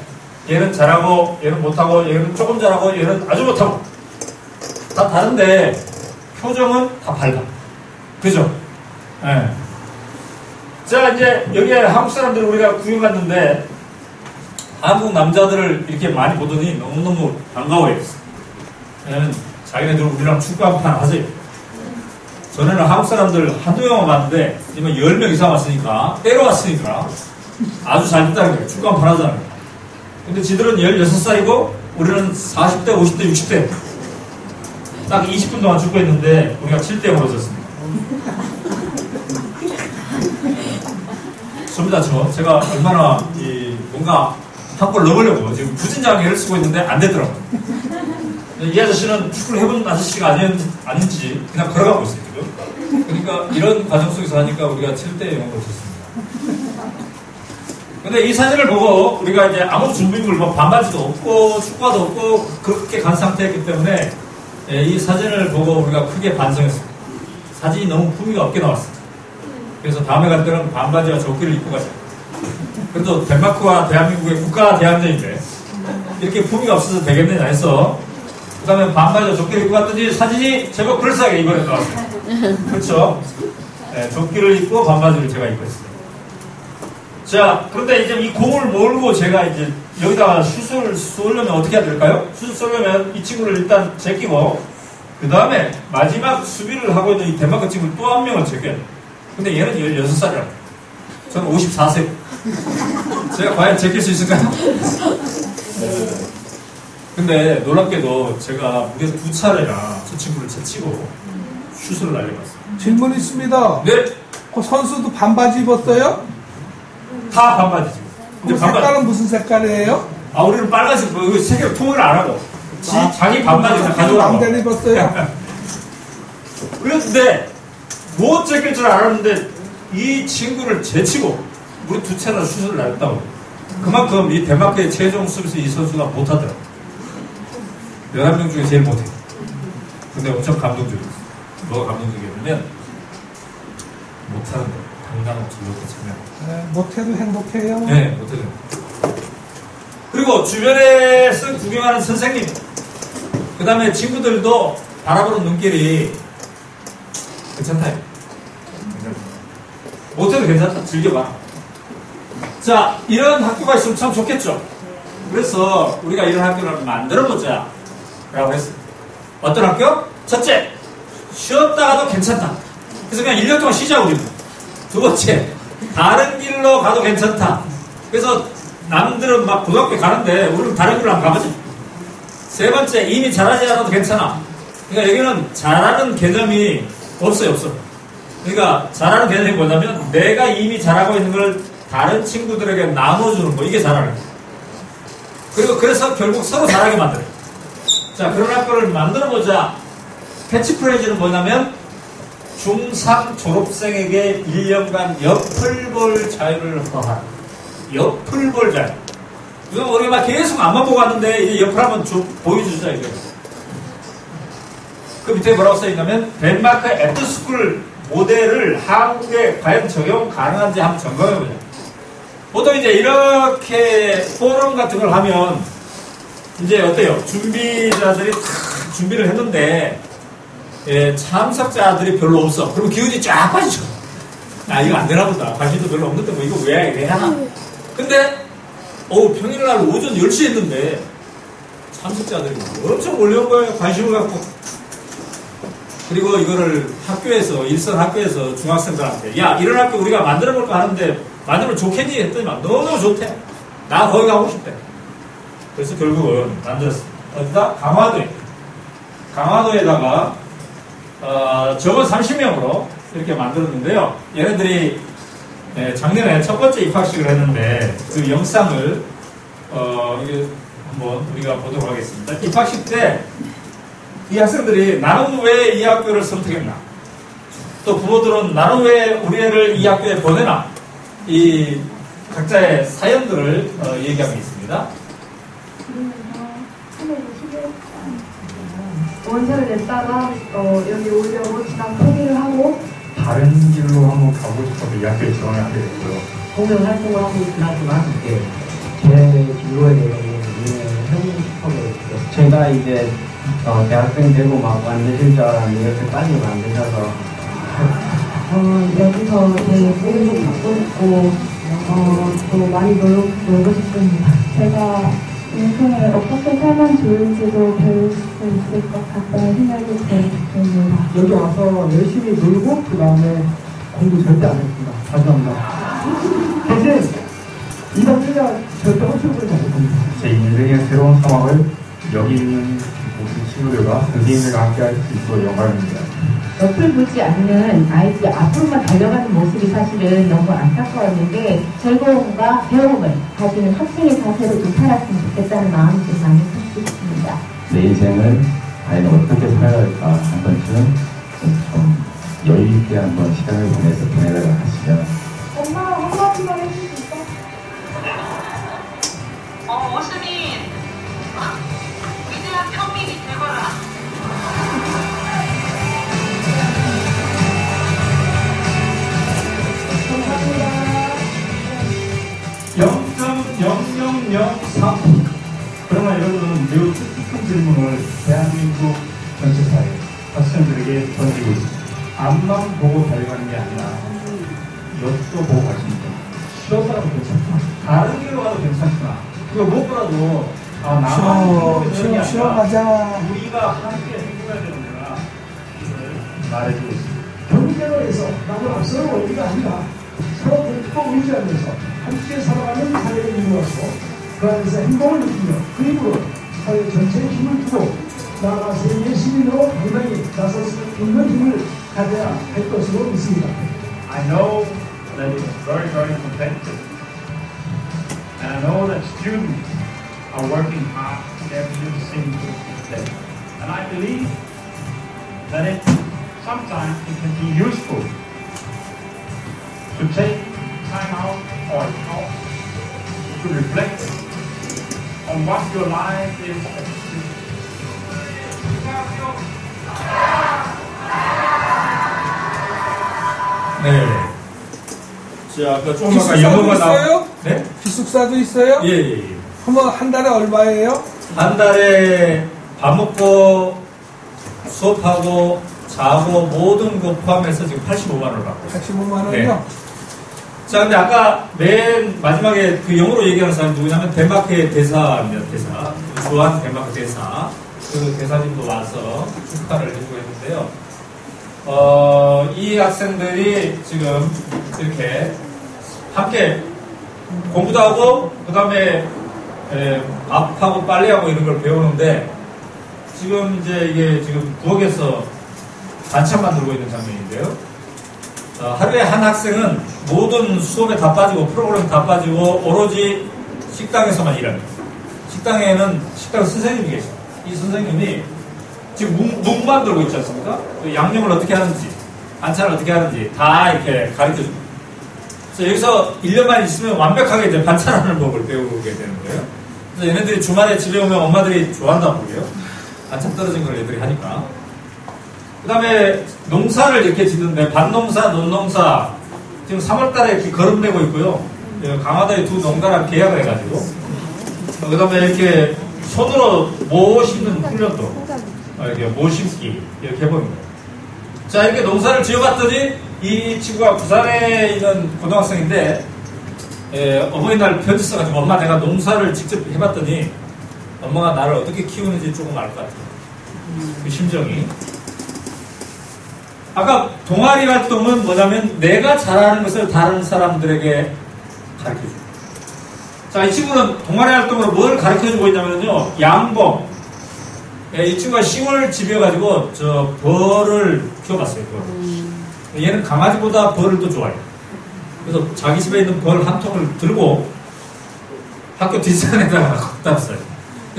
얘는 잘하고, 얘는 못하고, 얘는 조금 잘하고, 얘는 아주 못하고. 다 다른데, 표정은 다 밝아. 그죠? 예. 네. 자, 이제 여기에 한국 사람들을 우리가 구경 갔는데, 한국 남자들을 이렇게 많이 보더니 너무너무 반가워했어. 왜냐면 자기네들 우리랑 축구 한 판 하세요. 전에는 한국 사람들 한두 명만 봤는데, 이번 10명 이상 왔으니까, 때려왔으니까, 아주 잘 됐다는 거예요. 축구 한 판 하자는 거예요. 근데 지들은 16살이고, 우리는 40대, 50대, 60대. 딱 20분 동안 축구했는데, 우리가 7대 0으로 졌습니다. 접니다, 제가 얼마나, 뭔가, 한 골 넣으려고 지금 부진장애를 쓰고 있는데 안 되더라고요. 이 아저씨는 축구를 해본 아저씨가 아닌지 그냥 걸어가고 있어요, 지금. 그러니까 이런 과정 속에서 하니까 우리가 7대 0으로 졌습니다. 근데 이 사진을 보고 우리가 이제 아무 준비물, 뭐 반바지도 없고 축구화도 없고 그렇게 간 상태였기 때문에 이 사진을 보고 우리가 크게 반성했습니다. 사진이 너무 품위가 없게 나왔습니다. 그래서 다음에 갈 때는 반바지와 조끼를 입고 가자. 그래도 덴마크와 대한민국의 국가 대항전인데 이렇게 품위가 없어서 되겠느냐 해서 그 다음에 반바지와 조끼를 입고 갔더니 사진이 제법 그럴싸하게 이번에 나왔어요. 그렇죠? 네, 조끼를 입고 반바지를 제가 입고 있어요. 자, 그런데 이제 이 공을 몰고 제가 이제 여기다가 슛을 쏘려면 어떻게 해야 될까요? 슛을 쏘려면 이 친구를 일단 제끼고 그 다음에 마지막 수비를 하고 있는 이 덴마크 친구를 또 한 명을 제껴야 돼요. 근데 얘는 16살이라고. 저는 54세. 제가 과연 제낄 수 있을까요? 근데 놀랍게도 제가 무려 2차례나 저 친구를 제치고 슛을 날려봤어요. 질문 있습니다. 네? 그 선수도 반바지 입었어요? 다 반바지죠. 그 색깔은 무슨 색깔이에요? 아, 우리는 빨간색, 색을 통일을 안 하고. 자기 반바지 다 가져가고. 마음대로 입었어요? 그런데, 못 제낄 줄 알았는데, 이 친구를 제치고, 우리 2차례나 슛을 날렸다고. 그만큼 이 덴마크의 최종 수비수 이 선수가 못하더라고요. 11명 중에 제일 못해. 근데 엄청 감동적이었어. 뭐가 감동적이었냐면, 못하는 거. 당장 없이 이렇게 참여. 네, 못해도 행복해요. 네, 못해도. 그리고 주변에서 구경하는 선생님, 그 다음에 친구들도 바라보는 눈길이 괜찮다요. 못해도 괜찮다. 즐겨봐. 자, 이런 학교가 있으면 참 좋겠죠. 그래서 우리가 이런 학교를 만들어보자 라고 했어요. 어떤 학교? 첫째, 쉬었다가도 괜찮다. 그래서 그냥 1년 동안 쉬자 우리는. 두 번째, 다른 길로 가도 괜찮다. 그래서 남들은 막 고등학교 가는데 우리는 다른 길로 한번 가보자. 세 번째, 이미 잘하지 않아도 괜찮아. 그러니까 여기는 잘하는 개념이 없어요, 없어. 그러니까 잘하는 개념이 뭐냐면 내가 이미 잘하고 있는 걸 다른 친구들에게 나눠주는 거, 이게 잘하는 거예요. 그리고 그래서 결국 서로 잘하게 만들어요. 자, 그런 학교를 만들어보자. 캐치프레이즈는 뭐냐면 중3 졸업생에게 1년간 옆을 자유를 허하라. 옆을 자유. 우리가 우리가 막 계속 앞만 보고 왔는데 이제 옆을 한번 보여주자 이거. 그 밑에 뭐라고 써있냐면 덴마크 애프터스쿨 모델을 한국에 과연 적용 가능한지 한번 점검해보자. 보통 이제 이렇게 포럼 같은 걸 하면 이제 어때요? 준비자들이 다 준비를 했는데 참석자들이 별로 없어. 그리고 기운이 쫙 빠지죠. 아, 이거 안 되나 보다. 관심도 별로 없는데 뭐 이거 왜 하나? 근데 평일날 오전 10시에 했는데 참석자들이 엄청 몰려온 거예요. 관심을 갖고. 그리고 이거를 학교에서, 일선 학교에서 중학생들한테 야, 이런 학교 우리가 만들어볼까 하는데 만들면 좋겠니? 했더니만 너무 좋대. 나 거기 가고 싶대. 그래서 결국은 만들었어. 어디다? 강화도에다가 적어 30명으로 이렇게 만들었는데요. 얘네들이 작년에 첫 번째 입학식을 했는데 그 영상을 이게 한번 우리가 보도록 하겠습니다. 입학식 때 이 학생들이 나는 왜 이 학교를 선택했나? 또 부모들은 나는 왜 우리 애를 이 학교에 보내나? 이 각자의 사연들을 얘기하고 있습니다. 원서를 냈다가 여기 오려고 지방 포기를 하고 다른 길로 한번 가고 싶어서 이 학교에 지원을 하게 됐고요. 공연 활동을 하고 있긴 하지만 제 진로에 대해서는 해보고 싶어서 제가 이제 대학생 되고 막 만드실 줄 알았는데 이렇게까지는 안 되셔서 여기서 제 꿈도 갖고 있고 또 많이 놀고 싶습니다. 제가 인생을 어떻게 살면 좋을지도 배울 수 있을 것 같다는 생각이 들었습니다. 여기 와서 열심히 놀고 그 다음에 공부 절대 안 했습니다. 죄송합니다. 대신 이번 1년 절대 헛수고를 잘 못합니다. 제 인생의 새로운 상황을 여기 있는 모든 친구들과 선생님들과 함께 할 수 있어 영광입니다. 옆을 보지 않는 아이들이 앞으로만 달려가는 모습이 사실은 너무 안타까웠는데 즐거움과 배움을 가지는 학생의 자세로 좀 살았으면 좋겠다는 마음이 좀 많이 컸습니다. 내 인생을 과연 어떻게 살아야 할까 한 번쯤 좀 여유 있게 한번 시간을 보내다가 하시면 엄마 한마디만 해줄 수 있어? 오수민 위대한 평민이 되거라. 0.0003. 그러나 여러분은 매우 뜻깊은 질문을 대한민국 전체사회 학생들에게 던지고 있습니다. 앞만 보고 달려가는 게 아니라 옆도 보고 가십니다. 쉬었다가도 괜찮구나. 다른 길로 가도 괜찮구나. 그거 무엇보다도 나만 쉬어 가자. 우리가 함께 행복해야 되는구나. 이걸 말해주고 있습니다. 경제로에서 남을 앞서는 원리가 아니라 서로 돕고 의지하면서 함께 살아가는 사회를 이루어서 그 안에서 행복을 느끼며 그 힘으로 사회 전체에 힘을 주고 나아가 세계의 시민으로 당당히 나설 수 있는 힘을 가져야 할 것으로 믿습니다. I know that it's very, very competitive. And I know that students are working hard every single day. And I believe that sometimes it can be useful to take time out or help to reflect on what your life is. 네. 자, 아까 조금 아까 영어가 있어요? 네? 기숙사도 있어요? 예, 예, 예. 그러면 한 달에 얼마예요? 한 달에 밥 먹고 수업하고 자고 모든 거 포함해서 지금 85만 원을 받고 있어요. 85만 원이요? 네. 자, 근데 아까 맨 마지막에 그 영어로 얘기하는 사람이 누구냐면 덴마크의 대사입니다. 대사. 주한 덴마크 대사. 그 대사님도 와서 축하를 해주고 했는데요. 이 학생들이 지금 이렇게 함께 공부도 하고, 그 다음에 밥하고 빨래하고 이런 걸 배우는데, 지금 이제 이게 지금 부엌에서 반찬 만들고 있는 장면인데요. 하루에 한 학생은 모든 수업에 다 빠지고, 프로그램 다 빠지고, 오로지 식당에서만 일합니다. 식당에는 식당 선생님이 계십니다. 이 선생님이 지금 묵 만들고 있지 않습니까? 양념을 어떻게 하는지, 반찬을 어떻게 하는지 다 이렇게 가르쳐 줍니다. 그래서 여기서 1년만 있으면 완벽하게 이제 반찬하는 법을 배우게 되는 거예요. 그래서 얘네들이 주말에 집에 오면 엄마들이 좋아한다고 그래요. 반찬 떨어진 걸 애들이 하니까. 그 다음에 농사를 이렇게 짓는데, 밭농사, 논농사, 지금 3월달에 이렇게 거름내고 있고요. 강화도에 두 농가랑 계약을 해가지고. 그 다음에 이렇게 손으로 모 심는 훈련도, 이렇게 모 심기, 이렇게 해보는 거예요. 자, 이렇게 농사를 지어봤더니, 이 친구가 부산에 있는 고등학생인데, 어머니날 편지 써가지고, 엄마 내가 농사를 직접 해봤더니, 엄마가 나를 어떻게 키우는지 조금 알 것 같아요. 그 심정이. 아까 동아리 활동은 뭐냐면 내가 잘하는 것을 다른 사람들에게 가르쳐주고. 자, 이 친구는 동아리 활동으로 뭘 가르쳐주고 있냐면요, 양봉. 이 친구가 10월 집여가지고 저 벌을 키워봤어요. 벌. 얘는 강아지보다 벌을 더 좋아해요. 그래서 자기 집에 있는 벌 한 통을 들고 학교 뒷산에다가 갖다 놨어요.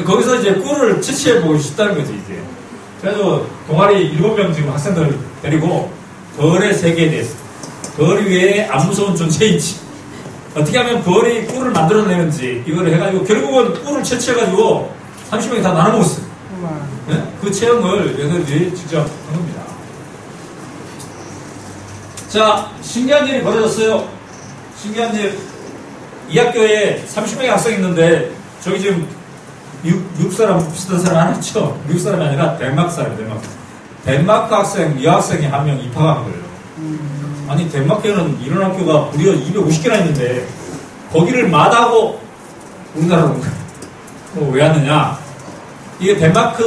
거기서 이제 꿀을 채취해보고 싶다는 거지, 이제. 그래서 동아리 7명 지금 학생들 데리고 벌의 세계에 대해서, 벌 위에 안 무서운 존재인지, 어떻게 하면 벌이 꿀을 만들어내는지 이걸 해가지고 결국은 꿀을 채취해가지고 30명이 다 나눠 먹었어요. 네? 그 체험을 얘네들이 직접 한 겁니다. 자, 신기한 일이 벌어졌어요. 신기한 일. 이 학교에 30명의 학생이 있는데 저기 지금 미국 사람 비슷한 사람 하나 있죠? 미국 사람이 아니라 덴마크 사람이에요. 덴마크 학생, 여학생이 한 명 입학한 거예요. 아니 덴마크에는 이런 학교가 무려 250개나 있는데 거기를 마다하고 우리나라로 온 거예요. 왜 왔느냐? 이게 덴마크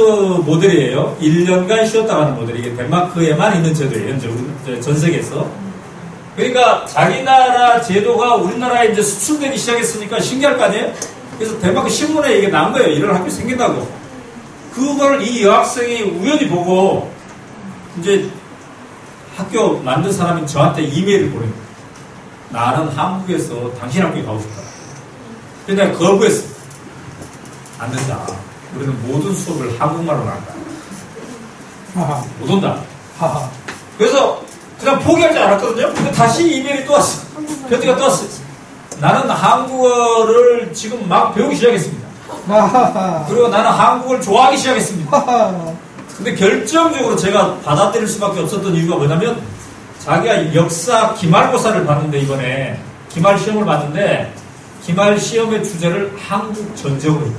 모델이에요. 1년간 쉬었다 가는 모델이 이게 덴마크에만 있는 제도예요. 전 세계에서. 그러니까 자기 나라 제도가 우리나라에 이제 수출되기 시작했으니까 신기할 거 아니에요? 그래서 덴마크 신문에 이게 나온 거예요. 이런 학교 생긴다고. 그걸 이 여학생이 우연히 보고 이제 학교 만든 사람이 저한테 이메일을 보내요. 나는 한국에서 당신 학교에 가고 싶다. 근데 내가 거부했어. 안 된다. 우리는 모든 수업을 한국말로 한다. 못 온다. 그래서 그냥 포기하지 않았거든요. 근데 다시 이메일이 또 왔어. 편지가 또 왔어. 나는 한국어를 지금 막 배우기 시작했습니다. 그리고 나는 한국을 좋아하기 시작했습니다. 근데 결정적으로 제가 받아들일 수밖에 없었던 이유가 뭐냐면 자기가 역사 기말고사를 봤는데 이번에 기말 시험을 봤는데 기말 시험의 주제를 한국 전쟁으로 했다.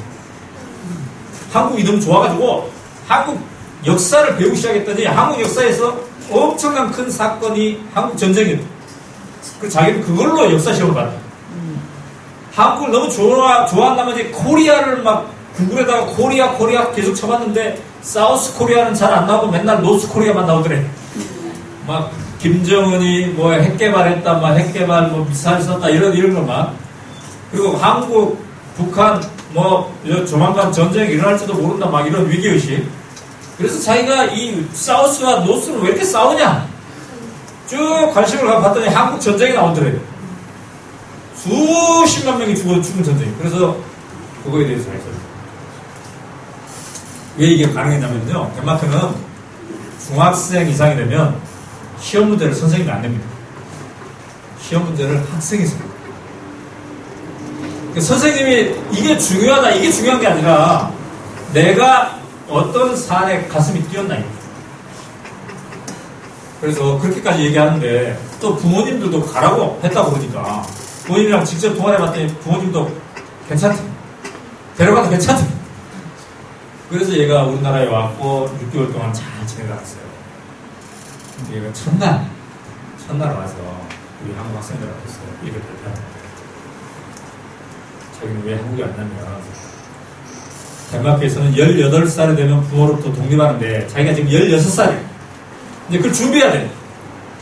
한국이 너무 좋아가지고 한국 역사를 배우기 시작했더니 한국 역사에서 엄청난 큰 사건이 한국 전쟁이었다. 그래서 자기는 그걸로 역사 시험을 봤다. 한국을 너무 좋아한 나머지 코리아를 막 구글에다가 코리아 계속 쳐봤는데 사우스 코리아는 잘 안 나오고 맨날 노스 코리아만 나오더래. 막 김정은이 뭐 핵개발했다, 막 핵개발 뭐 미사일 쐈다 이런 것만. 그리고 한국, 북한 뭐 조만간 전쟁이 일어날지도 모른다 막 이런 위기의식. 그래서 자기가 이 사우스와 노스는 왜 이렇게 싸우냐? 쭉 관심을 갖고 봤더니 한국 전쟁이 나오더래요. 수십만 명이 죽은 전쟁. 그래서 그거에 대해서 알죠. 왜 이게 가능했냐면요. 덴마크는 중학생 이상이 되면 시험 문제를 선생님이 안 냅니다. 시험 문제를 학생이 씁니다. 선생님이 이게 중요하다, 이게 중요한 게 아니라 내가 어떤 사안에 가슴이 뛰었나. 그래서 그렇게까지 얘기하는데 또 부모님들도 가라고 했다고 그러니까 부모님이랑 직접 통화해봤더니 부모님도 괜찮대. 데려가도 괜찮대. 그래서 얘가 우리나라에 왔고 6개월 동안 잘 지내다갔어요. 근데 얘가 첫날 와서 우리 한국 학생들 앞에서 이렇게 발표합니다. 자기는 왜 한국에 왔냐면 덴마크에서는 18살이 되면 부모로부터 독립하는데 자기가 지금 16살이에요. 근데 그걸 준비해야 돼.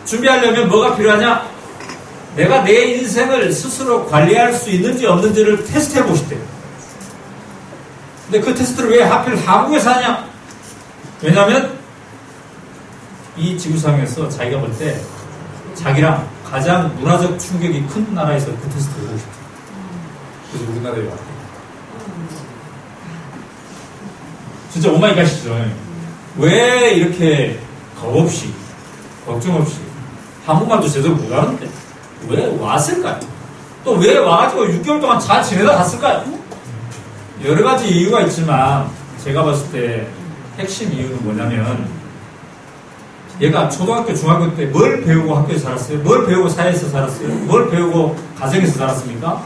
준비하려면 뭐가 필요하냐? 내가 내 인생을 스스로 관리할 수 있는지 없는지를 테스트해보고 싶대요. 근데 그 테스트를 왜 하필 한국에서 하냐? 왜냐면 이 지구상에서 자기가 볼 때 자기랑 가장 문화적 충격이 큰 나라에서 그 테스트를 해보고 싶대요. 그래서 우리나라에 왔대요. 진짜 오마이갓이죠. 왜 이렇게 겁 없이, 걱정 없이, 한국말도 제대로 못하는데 왜 왔을까요? 또 왜 와가지고 6개월 동안 잘 지내다 갔을까요? 여러 가지 이유가 있지만 제가 봤을 때 핵심 이유는 뭐냐면 얘가 초등학교, 중학교 때 뭘 배우고 학교에서 살았어요? 뭘 배우고 사회에서 살았어요? 뭘 배우고 가정에서 살았습니까?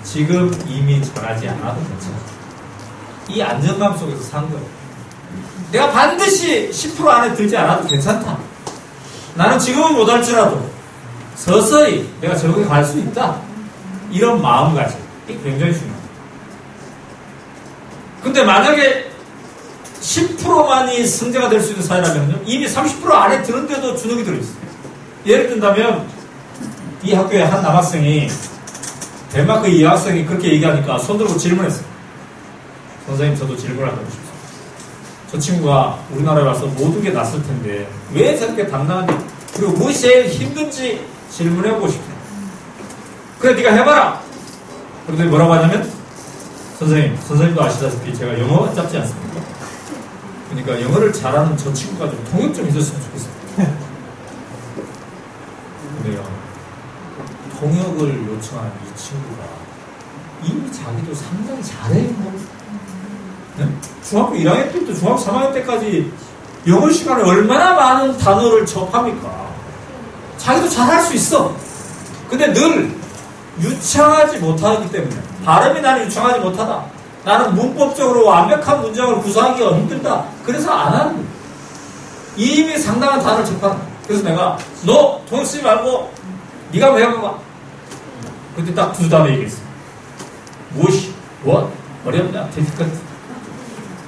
지금 이미 잘하지 않아도 괜찮아. 이 안정감 속에서 산 거예요. 내가 반드시 10% 안에 들지 않아도 괜찮다. 나는 지금은 못할지라도 서서히 내가 저렇게 갈 수 있다. 이런 마음가짐. 이게 굉장히 중요합니다. 근데 만약에 10%만이 승자가 될 수 있는 사회라면요, 이미 30% 안에 드는데도 주눅이 들어있어요. 예를 든다면 이 학교의 한 남학생이 덴마크 이 여학생이 그렇게 얘기하니까 손들고 질문했어요. 선생님, 저도 질문을 하고 싶습니다. 저 친구가 우리나라에 와서 모든 게 낯설 텐데 왜 저렇게 당당한지, 그리고 무엇이 제일 힘든지 질문해보고 싶다. 그래, 네가 해봐라. 그런데 뭐라고 하냐면, 선생님도 아시다시피 제가 영어가 짧지 않습니까? 그러니까 영어를 잘하는 저 친구가 좀 통역 좀 있었으면 좋겠어요. 근데요, 통역을 요청한 이 친구가 이미 자기도 상당히 잘해요. 네? 중학교 1학년 때부터 중학교 3학년 때까지 영어 시간에 얼마나 많은 단어를 접합니까? 자기도 잘할 수 있어. 근데 늘 유창하지 못하기 때문에, 발음이 나는 유창하지 못하다, 나는 문법적으로 완벽한 문장을 구사하기가 힘들다, 그래서 안 하는 거야. 이미 상당한 단어를 접하는 거야. 그래서 내가 너 돈 쓰지 말고 네가 한번 해봐봐. 그때 딱 두 단어 얘기했어. 무엇이? what? 어렵냐? difficult?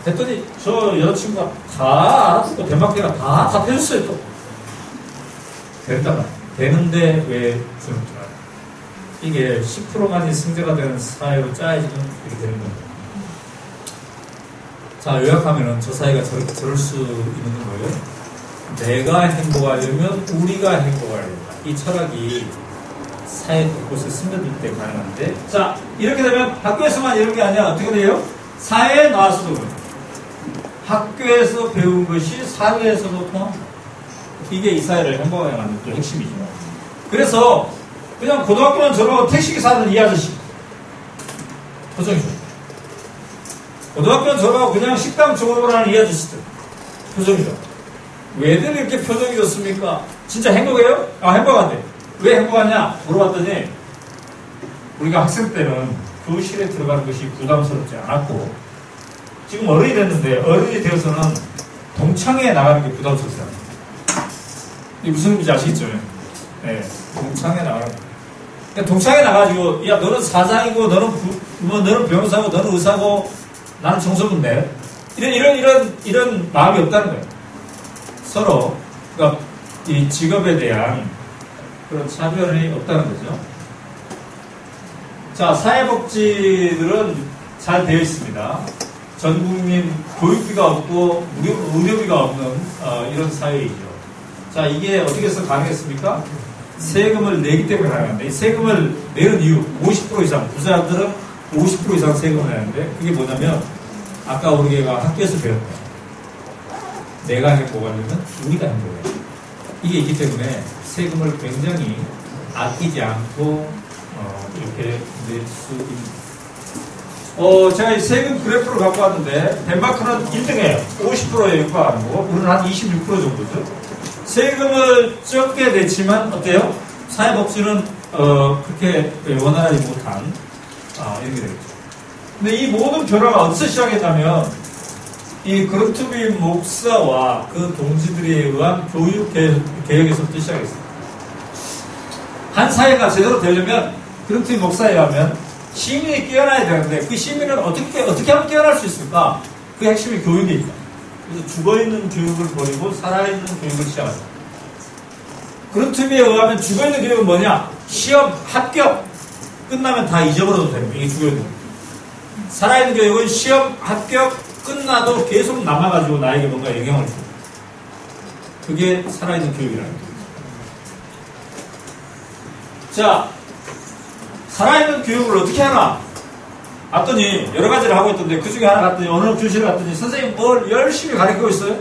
했더니 저 여자친구가 다 알아듣고 덴마크가 다 답해줬어요. 또 됐단 말이야. 되는데 왜 주는 줄 알아요? 이게 10%만이 승자가 되는 사회로 짜여지면 이렇게 되는 겁니다. 자, 요약하면은 저 사회가 저럴 수 있는 거예요. 내가 행복하려면 우리가 행복해야 된다. 이 철학이 사회 곳곳에 스며들 때 가능한데, 자, 이렇게 되면 학교에서만 이런 게 아니라 어떻게 돼요? 사회에 나와서도 그래요. 학교에서 배운 것이 사회에서도 통합니다. 이게 이 사회를 행복하게 만드는 또 핵심이죠. 그래서 그냥 고등학교만 졸업하고 택시기사는 이 아저씨 표정이죠. 고등학교만 졸업하고 그냥 식당 종업을 하는 이 아저씨들 표정이죠. 왜들 이렇게 표정이 좋습니까? 진짜 행복해요? 아, 행복한데. 왜 행복하냐 물어봤더니, 우리가 학생 때는 교실에 들어가는 것이 부담스럽지 않았고, 지금 어른이 됐는데 어른이 되어서는 동창회에 나가는 게 부담스럽지 않아요. 이게 무슨 의미인지 아시겠죠? 네, 동창회에 나가는 거. 그러니까 동창회에 나가지고, 야, 너는 사장이고, 너는 변호사고, 너는 의사고, 나는 청소부인데, 이런 마음이 없다는 거예요. 서로, 그러니까 이 직업에 대한 그런 차별이 없다는 거죠. 자, 사회복지들은 잘 되어 있습니다. 전 국민 교육비가 없고 의료비가 없는 이런 사회이죠. 자, 이게 어떻게 해서 가능했습니까? 세금을 내기 때문에 가능한데, 이 세금을 내는 이유 50% 이상, 부자들은 50% 이상 세금을 내는데, 그게 뭐냐면 아까 우리가 학교에서 배웠다. 내가 행복하려면 우리가 행복해. 이게 있기 때문에 세금을 굉장히 아끼지 않고 이렇게 낼 수 있는. 제가 이 세금 그래프를 갖고 왔는데, 덴마크는 1등이에요. 50%에 육박하는 거고, 우리는 한 26% 정도죠. 세금을 적게 냈지만 어때요? 사회복지는 그렇게 원활하지 못한 이렇게 되겠죠. 근데 이 모든 변화가 어디서 시작했냐면, 이 그루트비 목사와 그 동지들에 의한 교육 개혁에서부터 시작했습니다. 한 사회가 제대로 되려면 그루트비 목사에 의하면 시민이 깨어나야 되는데, 그 시민은 어떻게 하면 깨어날 수 있을까? 그 핵심이 교육입니다. 그래서 죽어있는 교육을 버리고 살아있는 교육을 시작합니다. 그루트비에 의하면 죽어있는 교육은 뭐냐? 시험, 합격 끝나면 다 잊어버려도 됩니다. 이게 죽어있는 교육. 살아있는 교육은 시험, 합격 끝나도 계속 남아가지고 나에게 뭔가 영향을 줍니다. 그게 살아있는 교육이라는 거죠. 자, 살아있는 교육을 어떻게 하나? 봤더니 여러 가지를 하고 있던데, 그 중에 하나 갔더니, 어느 교실에 갔더니 선생님 뭘 열심히 가르치고 있어요?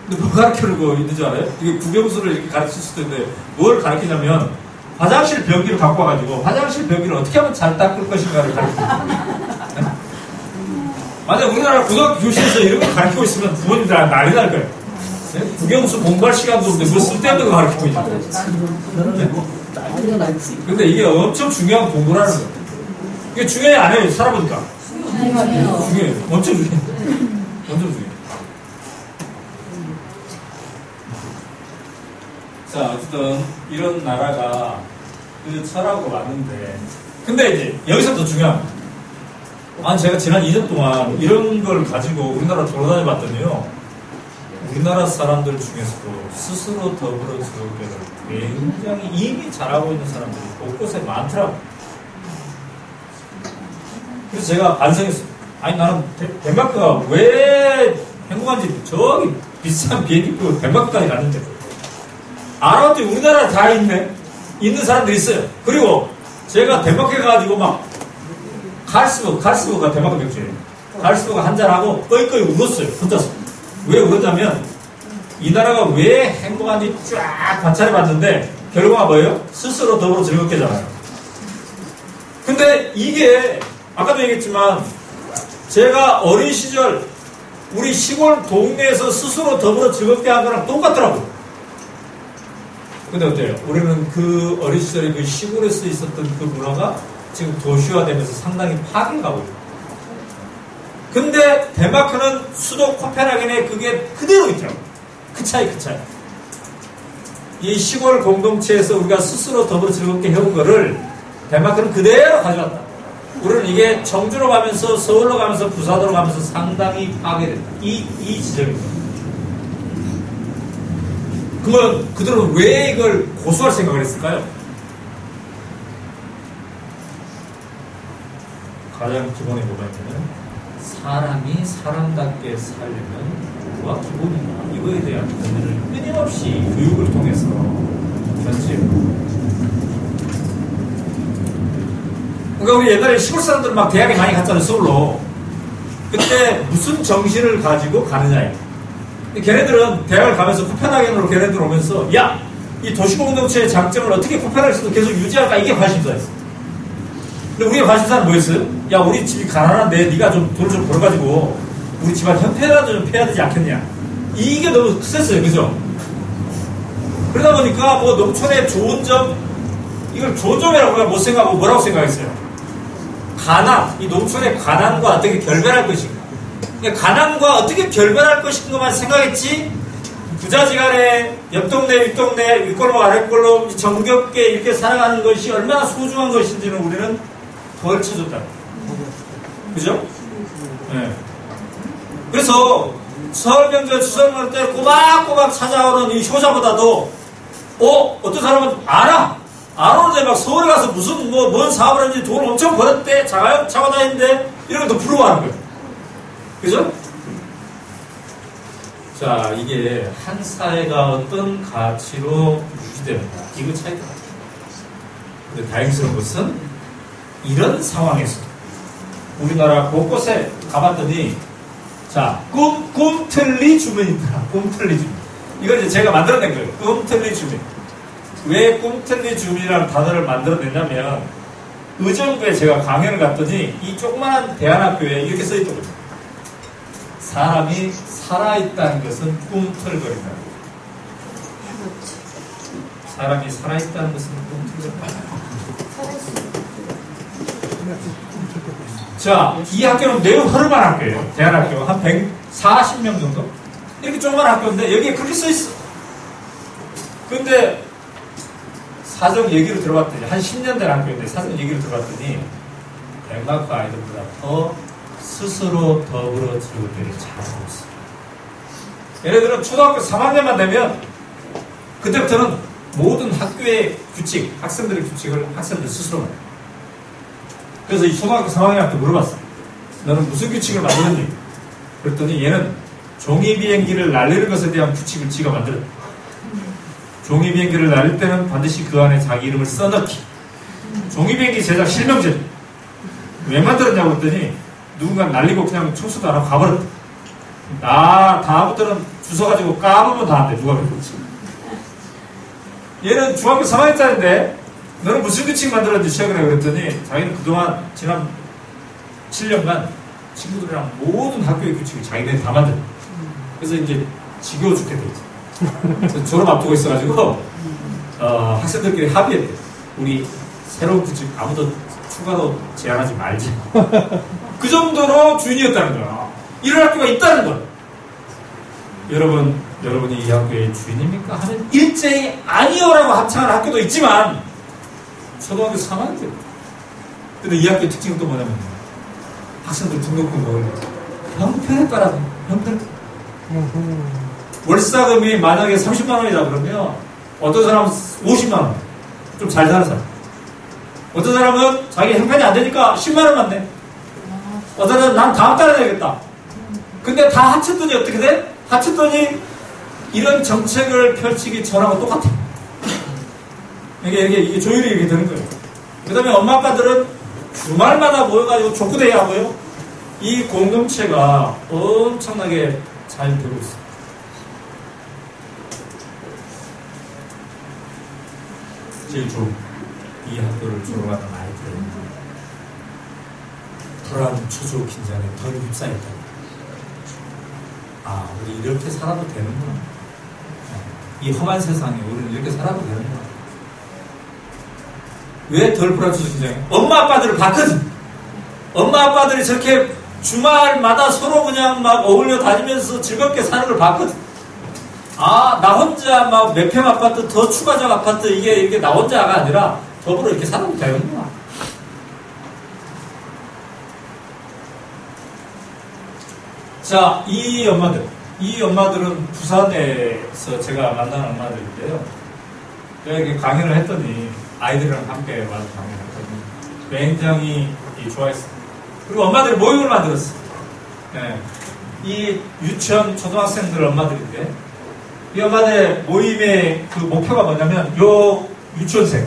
근데 뭐 가르치고 있는 줄 알아요? 이게 국영수를 이렇게 가르칠 수도 있는데, 뭘 가르치냐면 화장실 변기를 갖고 와가지고 화장실 변기를 어떻게 하면 잘 닦을 것인가를 가르칩니다. 만약 우리나라 고등학교 교실에서 이런 거 가르치고 있으면 부모님들 난리 날 거예요. 국영수 공부할 시간도 없는데 뭐 쓸데없는 거 가르치고 있는데. 근데 이게 엄청 중요한 공부라는 거예요. 이게 중요해 안 해요? 살아보니까. 중요해요. 엄청 중요해. 엄청 중요해. 자, 어쨌든 이런 나라가 그 철학으로 왔는데, 근데 이제 여기서 더 중요한 거예요. 아니, 제가 지난 2년 동안 이런 걸 가지고 우리나라 돌아다녀 봤더니요, 우리나라 사람들 중에서도 스스로 더불어 지역을 굉장히 이미 잘하고 있는 사람들이 곳곳에 많더라고요. 그래서 제가 반성했어요. 아니, 나는 덴마크가 왜 행복한지, 저기 비싼 비행기표 덴마크까지 갔는데 알아봤더니 우리나라에 다 있는 사람들이 있어요. 그리고 제가 덴마크에 가가지고 막 칼스버가 덴마크 맥주예요. 칼스버가 한잔하고 꺼이꺼이 울었어요. 혼자서. 왜 울었냐면, 이 나라가 왜 행복한지 쫙 관찰해 봤는데 결과가 뭐예요? 스스로 더불어 즐겁게잖아요. 근데 이게 아까도 얘기했지만 제가 어린 시절 우리 시골 동네에서 스스로 더불어 즐겁게 한 거랑 똑같더라고요. 근데 어때요? 우리는 그 어린 시절에 그 시골에서 있었던 그 문화가 지금 도시화되면서 상당히 파괴가고 있어요. 근데 덴마크는 수도 코펜하겐에 그게 그대로 있더라고요. 그 차이. 이 시골 공동체에서 우리가 스스로 더불어 즐겁게 해온 거를 덴마크는 그대로 가져왔다. 우리는 이게 청주로 가면서 서울로 가면서 부산으로 가면서 상당히 파괴된다. 이 지점입니다. 그러면 그들은 왜 이걸 고수할 생각을 했을까요? 가장 기본에 뭐가 있냐면 사람이 사람답게 살려면 뭐가 기본이냐 이거에 대한 고민을 끊임없이 교육을 통해서 견지해요. 그러니까 우리 옛날에 시골 사람들 막 대학에 많이 갔잖아요, 서울로. 그때 무슨 정신을 가지고 가느냐예요. 걔네들은 대학을 가면서 코펜하겐으로 걔네들 오면서 야! 이 도시공동체의 장점을 어떻게 코펜하겐에서도 계속 유지할까? 이게 관심사였어. 근데 우리의 관심사는 뭐였어요? 야, 우리 집이 가난한데 네가 좀 돈을 좀 벌어가지고 우리 집안 형편이라도 좀 해야 되지 않겠냐? 이게 너무 스트레스예요, 그죠? 그러다 보니까 뭐 농촌의 좋은 점, 이걸 좋은 점이라고 우리가 못 생각하고 뭐라고 생각했어요? 가난, 이 농촌의 가난과 어떻게 결별할 것인가? 그러니까 가난과 어떻게 결별할 것인가만 생각했지, 부자지간에 옆동네, 윗동네, 윗골목, 아랫골목 정겹게 이렇게 살아가는 것이 얼마나 소중한 것인지는 우리는 덜쳐줬다. 그죠? 네. 그래서 설 명절, 추석 명절 때 꼬박꼬박 찾아오는 이 효자보다도, 어떤 사람은 안 오는데 막 서울에 가서 무슨 뭔 사업을 했는지 돈을 엄청 벌었대, 차가 다니는데, 이런 것도 부러워하는 거예요. 그죠? 자, 이게 한 사회가 어떤 가치로 유지되는가, 이거 차이가 나요. 근데 다행스러운 것은 이런 상황에서 우리나라 곳곳에 가봤더니, 자, 꿈틀리 주민이다. 꿈틀리 주민. 이걸 이제 제가 만들어낸 거예요. 꿈틀리 주민. 왜 꿈틀리 주민이라는 단어를 만들어냈냐면, 의정부에 제가 강연을 갔더니 이 조그마한 대안학교에 이렇게 써있더군요. 사람이 살아있다는 것은 꿈틀거린다. 사람이 살아있다는 것은 꿈틀거린다. 자, 이 학교는 매우 허름한 학교예요. 대안학교. 한 140명 정도? 이렇게 조그만 학교인데 여기에 그렇게 써있어. 근데 사정 얘기를 들어봤더니, 한 10년 된 학교인데 사정 얘기를 들어봤더니 덴마크 아이들보다 더 스스로 더불어 즐겁게 잘하고 있어. 얘네들은 초등학교 3학년만 되면 그때부터는 모든 학교의 규칙, 학생들의 규칙을 학생들 스스로 만들어. 그래서 이 초등학교 3학년한테 물어봤어. 너는 무슨 규칙을 만드는지? 그랬더니 얘는 종이 비행기를 날리는 것에 대한 규칙을 지가 만들었다. 종이 비행기를 날릴 때는 반드시 그 안에 자기 이름을 써넣기. 종이 비행기 제작 실명제. 왜 만들었냐고 했더니 누군가 날리고 그냥 청소도 안 하고 가버렸다. 다음부터는 주워 가지고 까보면 다 안 돼. 누가 그랬지? 얘는 중학교 3학년짜리인데 너는 무슨 규칙 만들었는지 최근에 그랬더니 자기는 그동안 지난 7년간 친구들이랑 모든 학교의 규칙을 자기들이 다 만들었다. 그래서 이제 지겨워 죽게 되지. 졸업 앞두고 있어가지고 학생들끼리 합의했대. 우리 새로운 규칙 아무도 추가로 제안하지 말지. 그 정도로 주인이었다는 거야. 이런 학교가 있다는 거야. 여러분이 이 학교의 주인입니까? 하면 일제히 아니요라고 합창한 학교도 있지만 초등학교 3학년 때. 근데 이 학교의 특징은 또 뭐냐면 학생들 등록금 먹을 때 형편에 따라 형편. 월사금이 만약에 30만 원이다 그러면 어떤 사람은 50만 원. 좀 잘 사는 사람. 어떤 사람은 자기 형편이 안 되니까 10만 원만 내. 어떤 사람은 난 다음 달에 내겠다. 근데 다 합쳤더니 어떻게 돼? 합쳤더니 이런 정책을 펼치기 전하고 똑같아. 이게 조율이 이렇게 되는 거예요. 그 다음에 엄마 아빠들은 주말마다 모여가지고 족구대회 하고요. 이 공동체가 엄청나게 잘 되고 있어요. 제일 좋은 이 학교를 졸업하는 아이들. 불안, 초조, 긴장에 덜 휩싸였다. 아, 우리 이렇게 살아도 되는구나. 이 험한 세상에 우리는 이렇게 살아도 되는구나. 왜 덜 불안, 초조, 긴장해? 엄마 아빠들을 봤거든. 엄마 아빠들이 저렇게 주말마다 서로 그냥 막 어울려 다니면서 즐겁게 사는 걸 봤거든. 아, 나 혼자 막 몇 평 아파트, 더 추가적 아파트, 이게 나 혼자가 아니라 더불어 이렇게 살아도 되는구나. 자, 이 엄마들은 부산에서 제가 만난 엄마들인데요. 제가 이렇게 강연을 했더니, 아이들이랑 함께 와서 강연을 했더니, 굉장히 좋아했어요. 그리고 엄마들이 모임을 만들었어요. 네. 이 유치원 초등학생들 엄마들인데, 이 엄마들의 모임의 그 목표가 뭐냐면, 요 유치원생,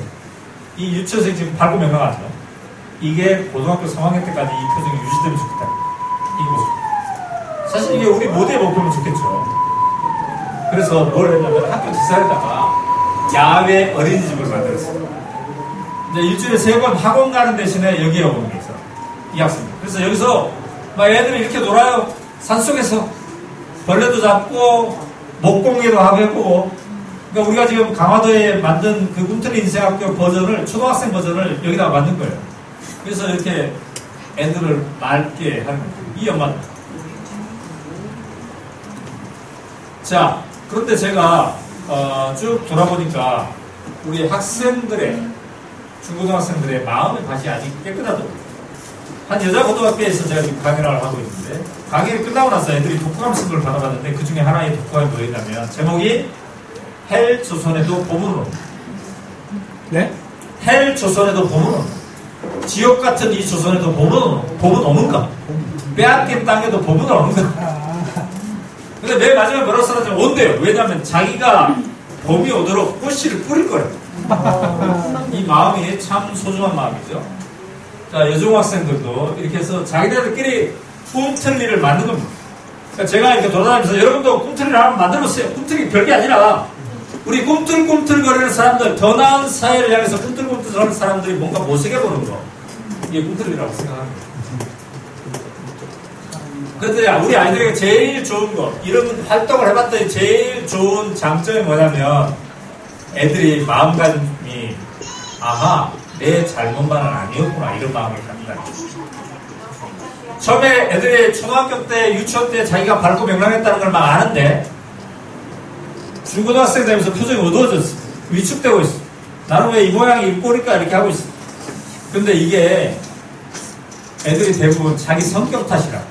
이 유치원생 지금 발고 명명하죠. 이게 고등학교 3학년 때까지 이 표정이 유지되면 좋겠다. 이 모습. 사실 이게 우리 모두의 목표면 좋겠죠. 그래서 뭘 했냐면 학교 뒷산에다가 야외 어린이집을 만들었어요. 이제 일주일에 3번 학원 가는 대신에 여기에 오는 게 있어요. 이 학생들. 그래서 여기서 막 애들이 이렇게 놀아요. 산속에서 벌레도 잡고 목공예도 하고 해보고. 그러니까 우리가 지금 강화도에 만든 그 꿈틀이 인생학교 버전을, 초등학생 버전을 여기다가 만든 거예요. 그래서 이렇게 애들을 맑게 하는 거예요. 이 엄마들. 자, 그런데 제가 쭉 돌아보니까 우리 학생들의, 중고등학생들의 마음의 밭이 아직 깨끗하더라고요. 한 여자 고등학교에서 제가 지금 강연을 하고 있는데, 강연이 끝나고 나서 애들이 독후감 쓴 걸 받아봤는데 그 중에 하나의 독후감이 뭐였냐면 제목이 헬 조선에도 봄은 온다. 네? 헬 조선에도 봄은 온다. 지옥 같은 이 조선에도 봄은 오는가? 빼앗긴 땅에도 봄은 오는가? 근데 맨 마지막에 뭐라고 써놨냐면 온대요. 왜냐하면 자기가 봄이 오도록 꽃씨를 뿌릴 거예요. 이 마음이 참 소중한 마음이죠. 자, 여중학생들도 이렇게 해서 자기네들끼리 꿈틀리를 만든 겁니다. 그러니까 제가 이렇게 돌아다니면서 여러분도 꿈틀리를 한번 만들어보세요. 꿈틀리 별게 아니라 우리 꿈틀꿈틀거리는 사람들, 더 나은 사회를 향해서 꿈틀꿈틀거리는 사람들이 뭔가 못쓰게 보는 거, 이게 꿈틀리라고 생각합니다. 그런데 우리 아이들에게 제일 좋은 거, 이런 활동을 해봤더니 제일 좋은 장점이 뭐냐면 애들이 마음가짐이 아하, 내 잘못만은 아니었구나, 이런 마음을 갖는다. 처음에 애들이 초등학교 때, 유치원 때 자기가 밝고 명랑했다는 걸 막 아는데 중고등학생 되면서 표정이 어두워졌어. 위축되고 있어. 나는 왜 이 모양이 이 꼴일까 이렇게 하고 있어. 근데 이게 애들이 대부분 자기 성격 탓이라,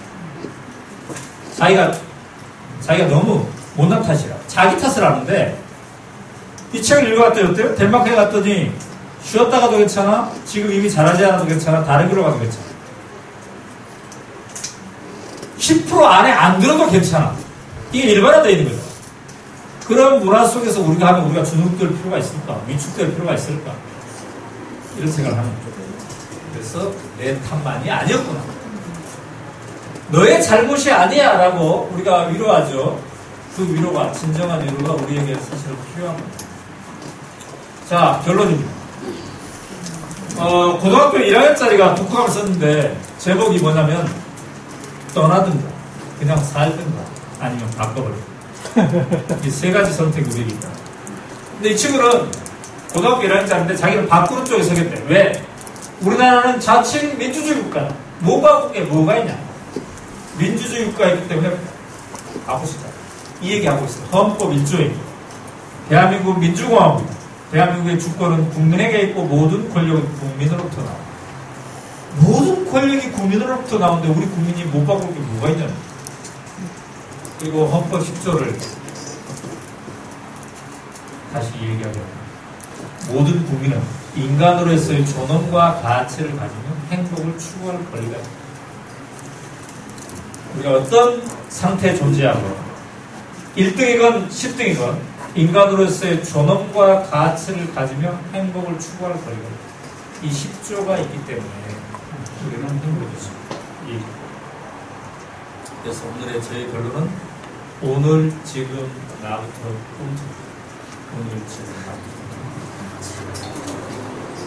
자기가 너무 못난 탓이라 자기 탓을 하는데, 이 책을 읽어봤더니 어때요? 덴마크에 갔더니 쉬었다가도 괜찮아, 지금 이미 잘하지 않아도 괜찮아, 다른 길로 가도 괜찮아, 10% 안에 안 들어도 괜찮아. 이게 일반화되어 있는 거죠. 그런 문화 속에서 우리가 하면 우리가 주눅들 필요가 있을까? 위축될 필요가 있을까? 이런 생각을 하는 거죠. 그래서 내 탓만이 아니었구나, 너의 잘못이 아니야 라고 우리가 위로하죠. 그 위로가, 진정한 위로가 우리에게 사실 필요한 겁니다. 자, 결론입니다. 고등학교 1학년짜리가 독후감을 썼는데 제목이 뭐냐면 떠나든가 그냥 살든가 아니면 바꿔버린다. 이 세 가지 선택이 우리에게 있다. 근데 이 친구는 고등학교 1학년짜리인데 자기는 바꾸는 쪽에 서겠대. 왜? 우리나라는 자칭 민주주의 국가다. 뭐 바꾸게 뭐가 있냐? 민주주의 국가이기 때문에 바꾸시다. 이 얘기하고 있어요. 헌법 1조입니다. 대한민국 민주공화국입니다. 대한민국의 주권은 국민에게 있고 모든 권력은 국민으로부터 나옵니다. 모든 권력이 국민으로부터 나오는데 우리 국민이 못 바꿀 게 뭐가 있냐는. 그리고 헌법 10조를 다시 얘기하려고 합니다. 모든 국민은 인간으로서의 존엄과 가치를 가지며 행복을 추구할 권리가 있다. 우리가 어떤 상태에 존재하고 1등이건 10등이건 인간으로서의 존엄과 가치를 가지며 행복을 추구할 권리가 있다. 이 10조가 있기 때문에 우리는 행복해졌습니다. 그래서 오늘의 저희 결론은 오늘, 지금, 나부터 꿈틀. 오늘, 지금, 나부터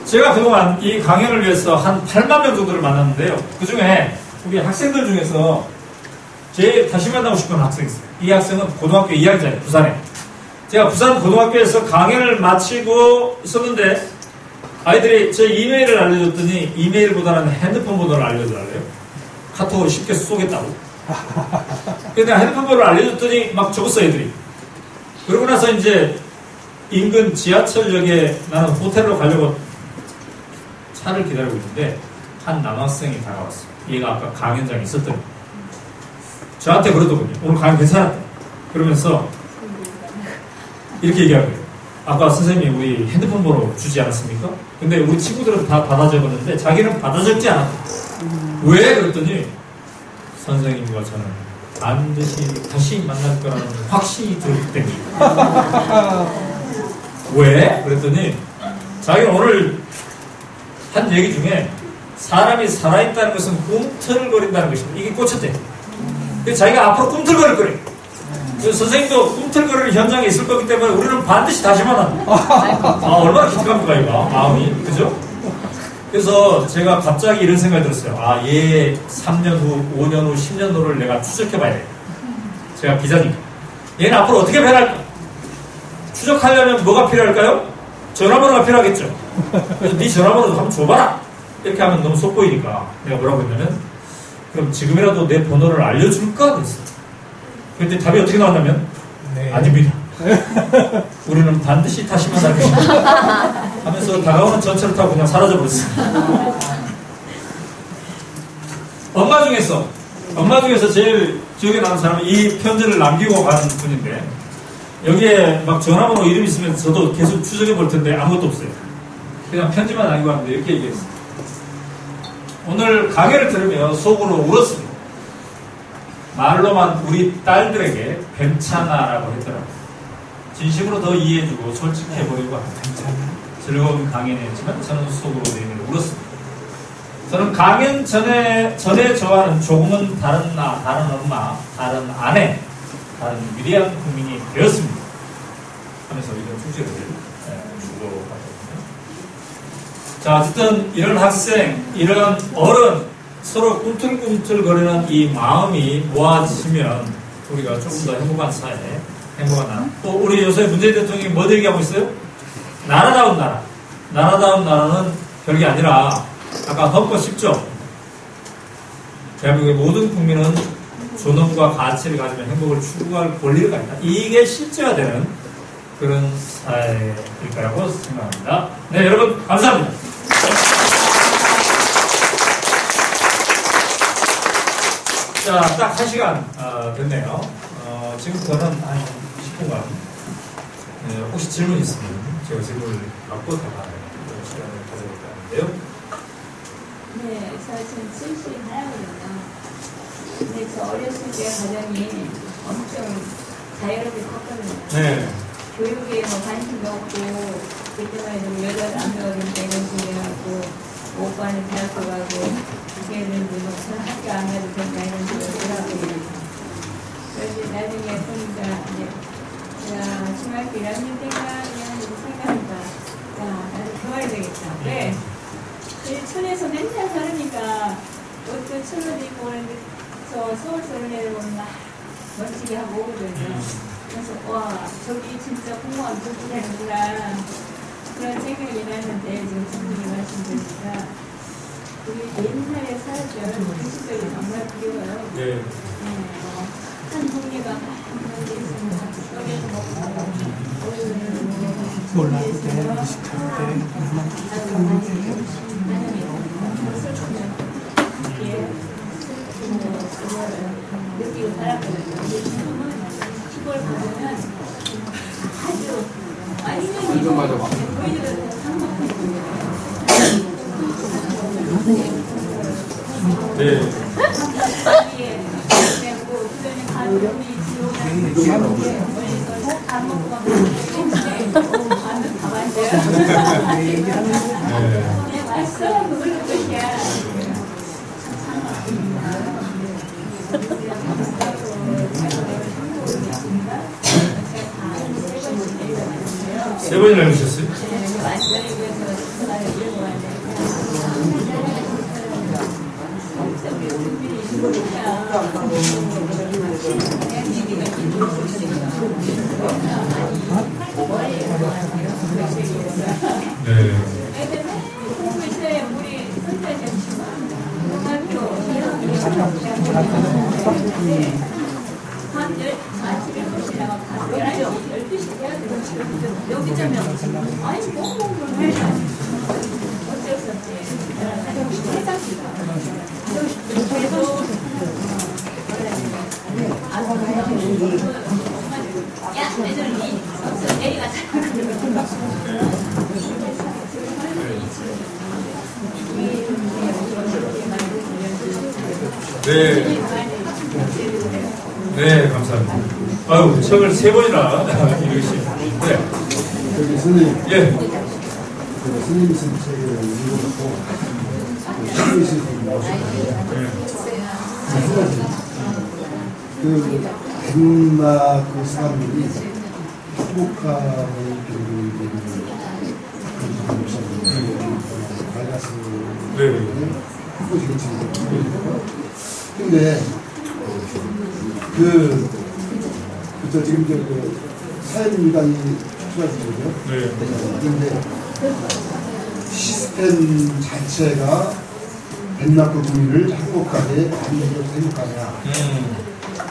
꿈틀. 제가 그동안 이 강연을 위해서 한 8만 명 정도를 만났는데요. 그 중에 우리 학생들 중에서 제일 다시 만나고 싶은 학생이 있어요. 이 학생은 고등학교 2학년이에요. 부산에. 제가 부산 고등학교에서 강연을 마치고 있었는데 아이들이 제 이메일을 알려줬더니 이메일보다는 핸드폰 번호를 알려달래요. 카톡으로 쉽게 쏘겠다고. 근데 내가 핸드폰 번호를 알려줬더니 막 적었어요, 애들이. 그러고 나서 이제 인근 지하철역에 나는 호텔로 가려고 차를 기다리고 있는데 한 남학생이 다가왔어요. 얘가 아까 강연장에 있었더니 저한테 그러더군요. 오늘 강연 괜찮았다. 그러면서 이렇게 얘기하는 거예요. 아까 선생님이 우리 핸드폰 번호 주지 않았습니까? 근데 우리 친구들은 다 받아 적었는데 자기는 받아 적지 않았다. 왜? 그랬더니 선생님과 저는 반드시 다시 만날 거라는 확신이 들기 때문이다. 왜? 그랬더니 자기는 오늘 한 얘기 중에 사람이 살아있다는 것은 꿈틀거린다는 것입니다. 이게 꽂혔대. 그래서 자기가 앞으로 꿈틀거릴 거래. 그래서 선생님도 꿈틀거리는 현장에 있을 거기 때문에 우리는 반드시 다시 만난다. 얼마나 기특합니까, 이거 마음이. 그죠? 그래서 제가 갑자기 이런 생각이 들었어요. 얘 3년 후, 5년 후, 10년 후를 내가 추적해봐야 돼. 제가 기자니까. 얘는 앞으로 어떻게 변할까? 추적하려면 뭐가 필요할까요? 전화번호가 필요하겠죠. 그래서 네 전화번호 한번 줘봐라. 이렇게 하면 너무 속보이니까 내가 뭐라고 했냐면 그럼 지금이라도 내 번호를 알려줄까? 그랬어요. 그런데 답이 어떻게 나왔냐면 네. 아닙니다. 우리는 반드시 다시 만날 것입니다. 하면서 다가오는 전철을 타고 그냥 사라져버렸어요. 엄마 중에서 제일 기억에 남는 사람은 이 편지를 남기고 간 분인데 여기에 막 전화번호 이름 있으면 저도 계속 추적해 볼 텐데 아무것도 없어요. 그냥 편지만 남기고 왔는데 이렇게 얘기했어요. 오늘 강의를 들으며 속으로 울었습니다. 말로만 우리 딸들에게 괜찮아라고 했더라고요. 진심으로 더 이해해주고 솔직해보려고 합니다. 즐거운 강연이었지만 저는 속으로 내내 울었습니다. 저는 강연 전에 저와는 조금은 다른 나, 다른 엄마, 다른 아내, 다른 위대한 국민이 되었습니다. 하면서 이런 축제를 주고받았거든요. 자, 어쨌든 이런 학생, 이런 어른, 서로 꿈틀꿈틀거리는 이 마음이 모아지면 우리가 조금 더 행복한 사회, 행복한 나라. 또 우리 요새 문재인 대통령이 뭐 얘기하고 있어요? 나라다운 나라. 나라다운 나라는 별게 아니라 아까 헌법 10조 대한민국의 모든 국민은 존엄과 가치를 가지면 행복을 추구할 권리가 있다. 이게 실제화되는 그런 사회일 거라고 생각합니다. 네, 여러분 감사합니다. 자, 딱 1시간 됐네요. 지금부터는 한 10분간 혹시 질문 있으면 제가 질문을 받고 대화하는 시간을 가져볼까 하는데요. 네, 저는 출신 하나거든요. 근데 저 어렸을 때 가정이 엄청 자유롭게 컸거든요. 네. 교육에 뭐 관심도 없고, 그때만 해도 여자를 안 배웠는데 이런 식으로 해갖고, 오빠는 대학교 가고, 걔는 뭐 학교 안 가도 된다 이런 식으로 하고. 그래서 나중에 보니까 이제 제가 중학교 1학년 때가 그냥 생각한다. 야, 나도 배워야 되겠다. 왜? 촌에서 맨날 살으니까 옷도 촌옷 입고 오는데 저 서울서울 내려오면 막 멋지게 하고 오거든요. 그래서 와 저기 진짜 공무원 좋게 되는구나 그런 생각이 나는데 지금 선생님 말씀드리니까 우리 옛날에 살았던 그 시절이 정말 그리워요. 네. 한 동네가 막 그런 데 있으면 거기에서 먹고 몰라도 돼, 무식할 때, 무식하는 게. 느끼고 살았거든요. 지금은 시골 가면 아주 완전히 보이는 상관없거든요. 네. 밥 먹고 가면 맛있어. 그걸로 끝이야. 세 번이나 해주셨어요? 네, 네. 네, 감사합니다. 아유, 책을 3번이나 읽으시는데. 여기 선생님. 예. 선생님이 쓴 책을 읽어놓고, 신문에서 나오셨거든요. 한 가지. 덴마크 사람들이 행복감을 교육을 발가스 근데 지금 사회민주당이 추가되죠. 네. 그런데 시스템 자체가 덴마크 국민을 행복하게 행복하냐.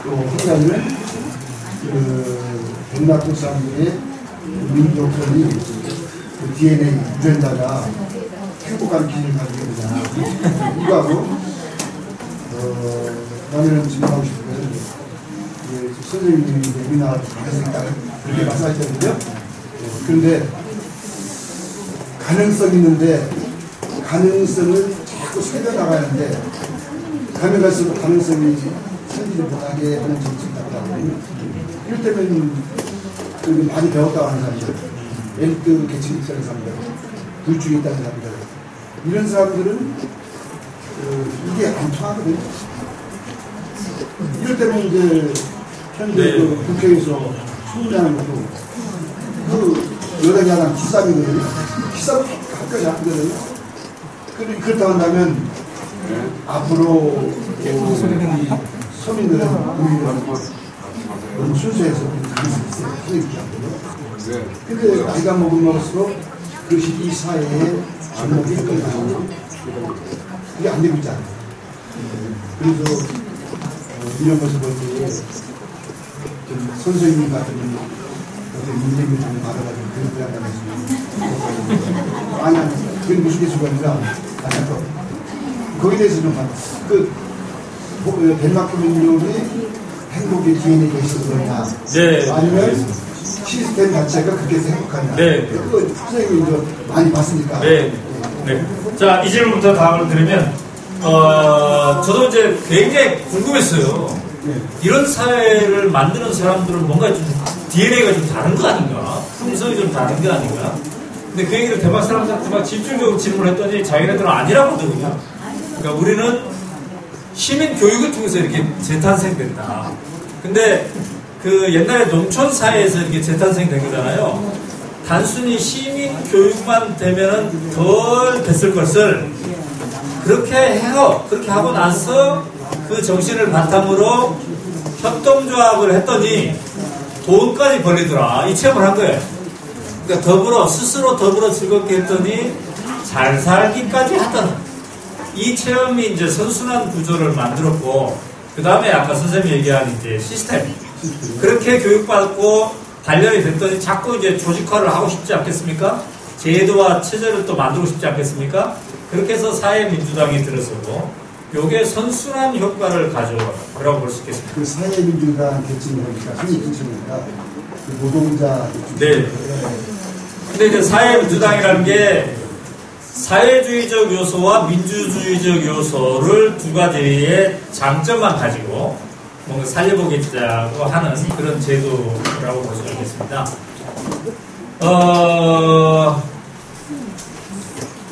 또 한 가지는 덴마크 사람들의 민족성이 DNA 유전자가 행복한 기질을 가지고 있느냐. 이거하고 나는 질문하고 싶은 것은 선생님이 우리나라 가능성이 있다 그렇게 말씀하셨거든요. 그런데 가능성이 있는데 가능성을 자꾸 살려나가는데 가면 갈수록 가능성이 생기지 못하게 하는 정책이 나타나거든요. 이럴 때는 많이 배웠다고 하는 사람들, 엘트 계층 있다는 사람들, 불중에 있다는 사람들, 이런 사람들은 이게 안 통하거든요. 이럴 때는 이제 현재 국회에서 총리하는 것도 여당이 하나 기싸움이거든요. 기싸움 할 것이 아니거든요. 그렇다고 한다면 앞으로 서민들은 너무 순수해서 그럴 수 있어요. 근데 나이가 먹을수록 그것이 이 사회의 전목이 끌어나오고 그게 안 되고 있잖아요. 그래서 이런 것을 볼 때 선생님 같은 어떤 인생을 좀 받아가지고 그런 생각을 하면서 아니 그게 무슨 개수가 아니라 거기에 대해서 좀 덴마크 민족이 행복의 DNA가 있어서 그러냐. 네. 아니면 시스템 자체가 그렇게 해서 행복하냐. 네. 그거 선생님이 많이 봤으니까. 네. 네. 자, 이 질문부터 답을 드리면, 저도 이제 굉장히 궁금했어요. 네. 이런 사회를 만드는 사람들은 뭔가 좀 DNA가 좀 다른 거 아닌가? 품성이 좀 다른 게 아닌가? 근데 그 얘기를 대박 사람들한테 막 집중적으로 질문했더니 자기네들은 아니라고 하더군요. 그러니까 우리는 시민 교육을 통해서 이렇게 재탄생된다. 근데 그 옛날에 농촌 사회에서 이렇게 재탄생된 거잖아요. 단순히 시민 교육만 되면은 덜 됐을 것을 그렇게 하고 나서 그 정신을 바탕으로 협동조합을 했더니 돈까지 벌리더라. 이 체험을 한 거예요. 그러니까 스스로 더불어 즐겁게 했더니 잘 살기까지 하더라. 이 체험이 이제 선순환 구조를 만들었고, 그 다음에 아까 선생님이 얘기한 이제 시스템. 그렇게 교육받고 단련이 됐더니 자꾸 이제 조직화를 하고 싶지 않겠습니까? 제도와 체제를 또 만들고 싶지 않겠습니까? 그렇게 해서 사회민주당이 들어서고, 요게 선순환 효과를 가져오라고 볼 수 있겠습니다. 그 사회민주당 계층이니까, 선생님이니까, 그 노동자. 네. 근데 이제 사회민주당이라는 게 사회주의적 요소와 민주주의적 요소를 두 가지의 장점만 가지고 뭔가 살려보겠다고 하는 그런 제도라고 볼 수 있겠습니다.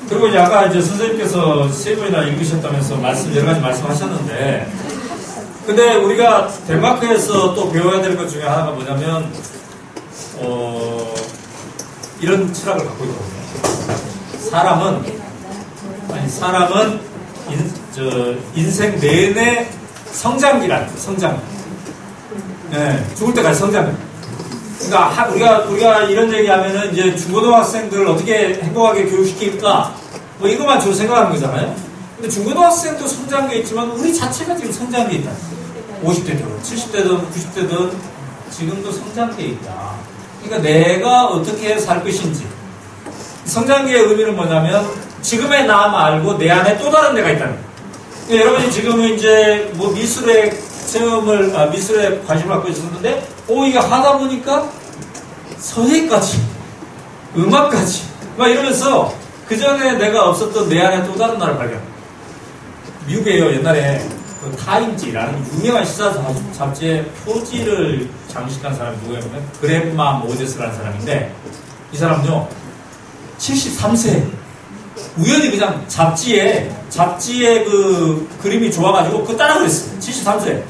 그리고 이제 아까 이제 선생님께서 3번이나 읽으셨다면서 여러 가지 말씀하셨는데, 근데 우리가 덴마크에서 또 배워야 될 것 중에 하나가 뭐냐면, 이런 철학을 갖고 있거든요. 사람은 인생 내내 성장기라는 거예요. 성장기. 네, 죽을 때까지 성장기. 그러니까 우리가 이런 얘기하면은 이제 중고등학생들을 어떻게 행복하게 교육시킬까? 뭐 이것만 주로 생각하는 거잖아요. 근데 중고등학생도 성장기에 있지만 우리 자체가 지금 성장기에 있다. 50대든 70대든 90대든 지금도 성장기에 있다. 그러니까 내가 어떻게 살 것인지. 성장기의 의미는 뭐냐면 지금의 나 말고 내 안에 또 다른 내가 있다는 거예요. 그러니까 여러분이 지금은 이제 뭐 미술에 관심을 갖고 있었는데 이게 하다 보니까 서예까지, 음악까지 막 이러면서 그 전에 내가 없었던 내 안에 또 다른 나를 발견. 미국에요 옛날에 그 타임지라는 유명한 시사 잡지의 표지를 장식한 사람이 누구냐면 그레마 모제스라는 사람인데 이 사람은요 73세 우연히 그냥 잡지에 그 그림이 좋아가지고 그거 따라 그랬어요. 73세.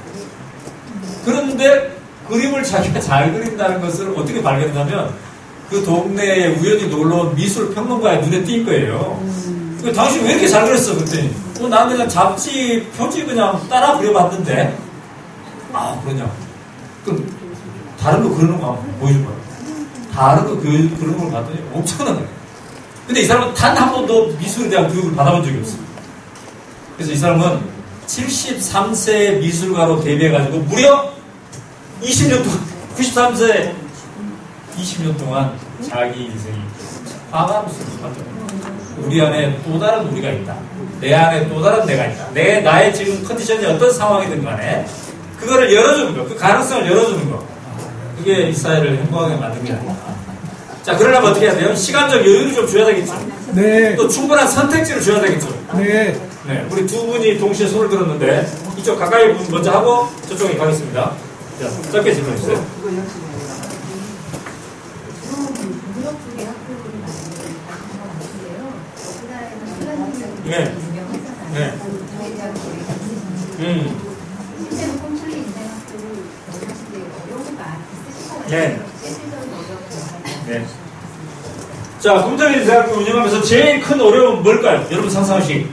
그런데 그림을 자기가 잘 그린다는 것을 어떻게 발견했냐면 그 동네에 우연히 놀러온 미술 평론가의 눈에 띈 거예요. 당신 왜 이렇게 잘 그렸어? 그랬더니 난 그냥 잡지 표지 그냥 따라 그려봤는데 그러냐? 그럼 다른 거 그리는 거 한번 보여줄 거야. 다른 거 그리는 걸 봤더니 엄청난 거야. 근데 이 사람은 단 한 번도 미술에 대한 교육을 받아본 적이 없어요. 그래서 이 사람은 73세 미술가로 데뷔해가지고 무려 20년 동안 93세 20년 동안 자기 인생이 화가로서 살았죠. 우리 안에 또 다른 우리가 있다. 내 안에 또 다른 내가 있다. 나의 지금 컨디션이 어떤 상황이든 간에 그거를 열어주는 거, 그 가능성을 열어주는 거. 그게 이 사회를 행복하게 만드는 게 아니야. 자, 그러려면 어떻게 해야 돼요? 시간적 여유를 좀 줘야 되겠죠. 네. 또 충분한 선택지를 줘야 되겠죠. 네. 네. 우리 두 분이 동시에 손을 들었는데 이쪽 가까이 분 먼저 하고 저쪽에 가겠습니다. 자, 짧게 질문해 주세요. 네. 네. 실제로 꼼수리 인생 학교를 사실 어려움과 있으실 것 네. 같아요. 네. 자, 꿈자리 대학교 운영하면서 제일 큰 어려움은 뭘까요? 여러분 상상하시.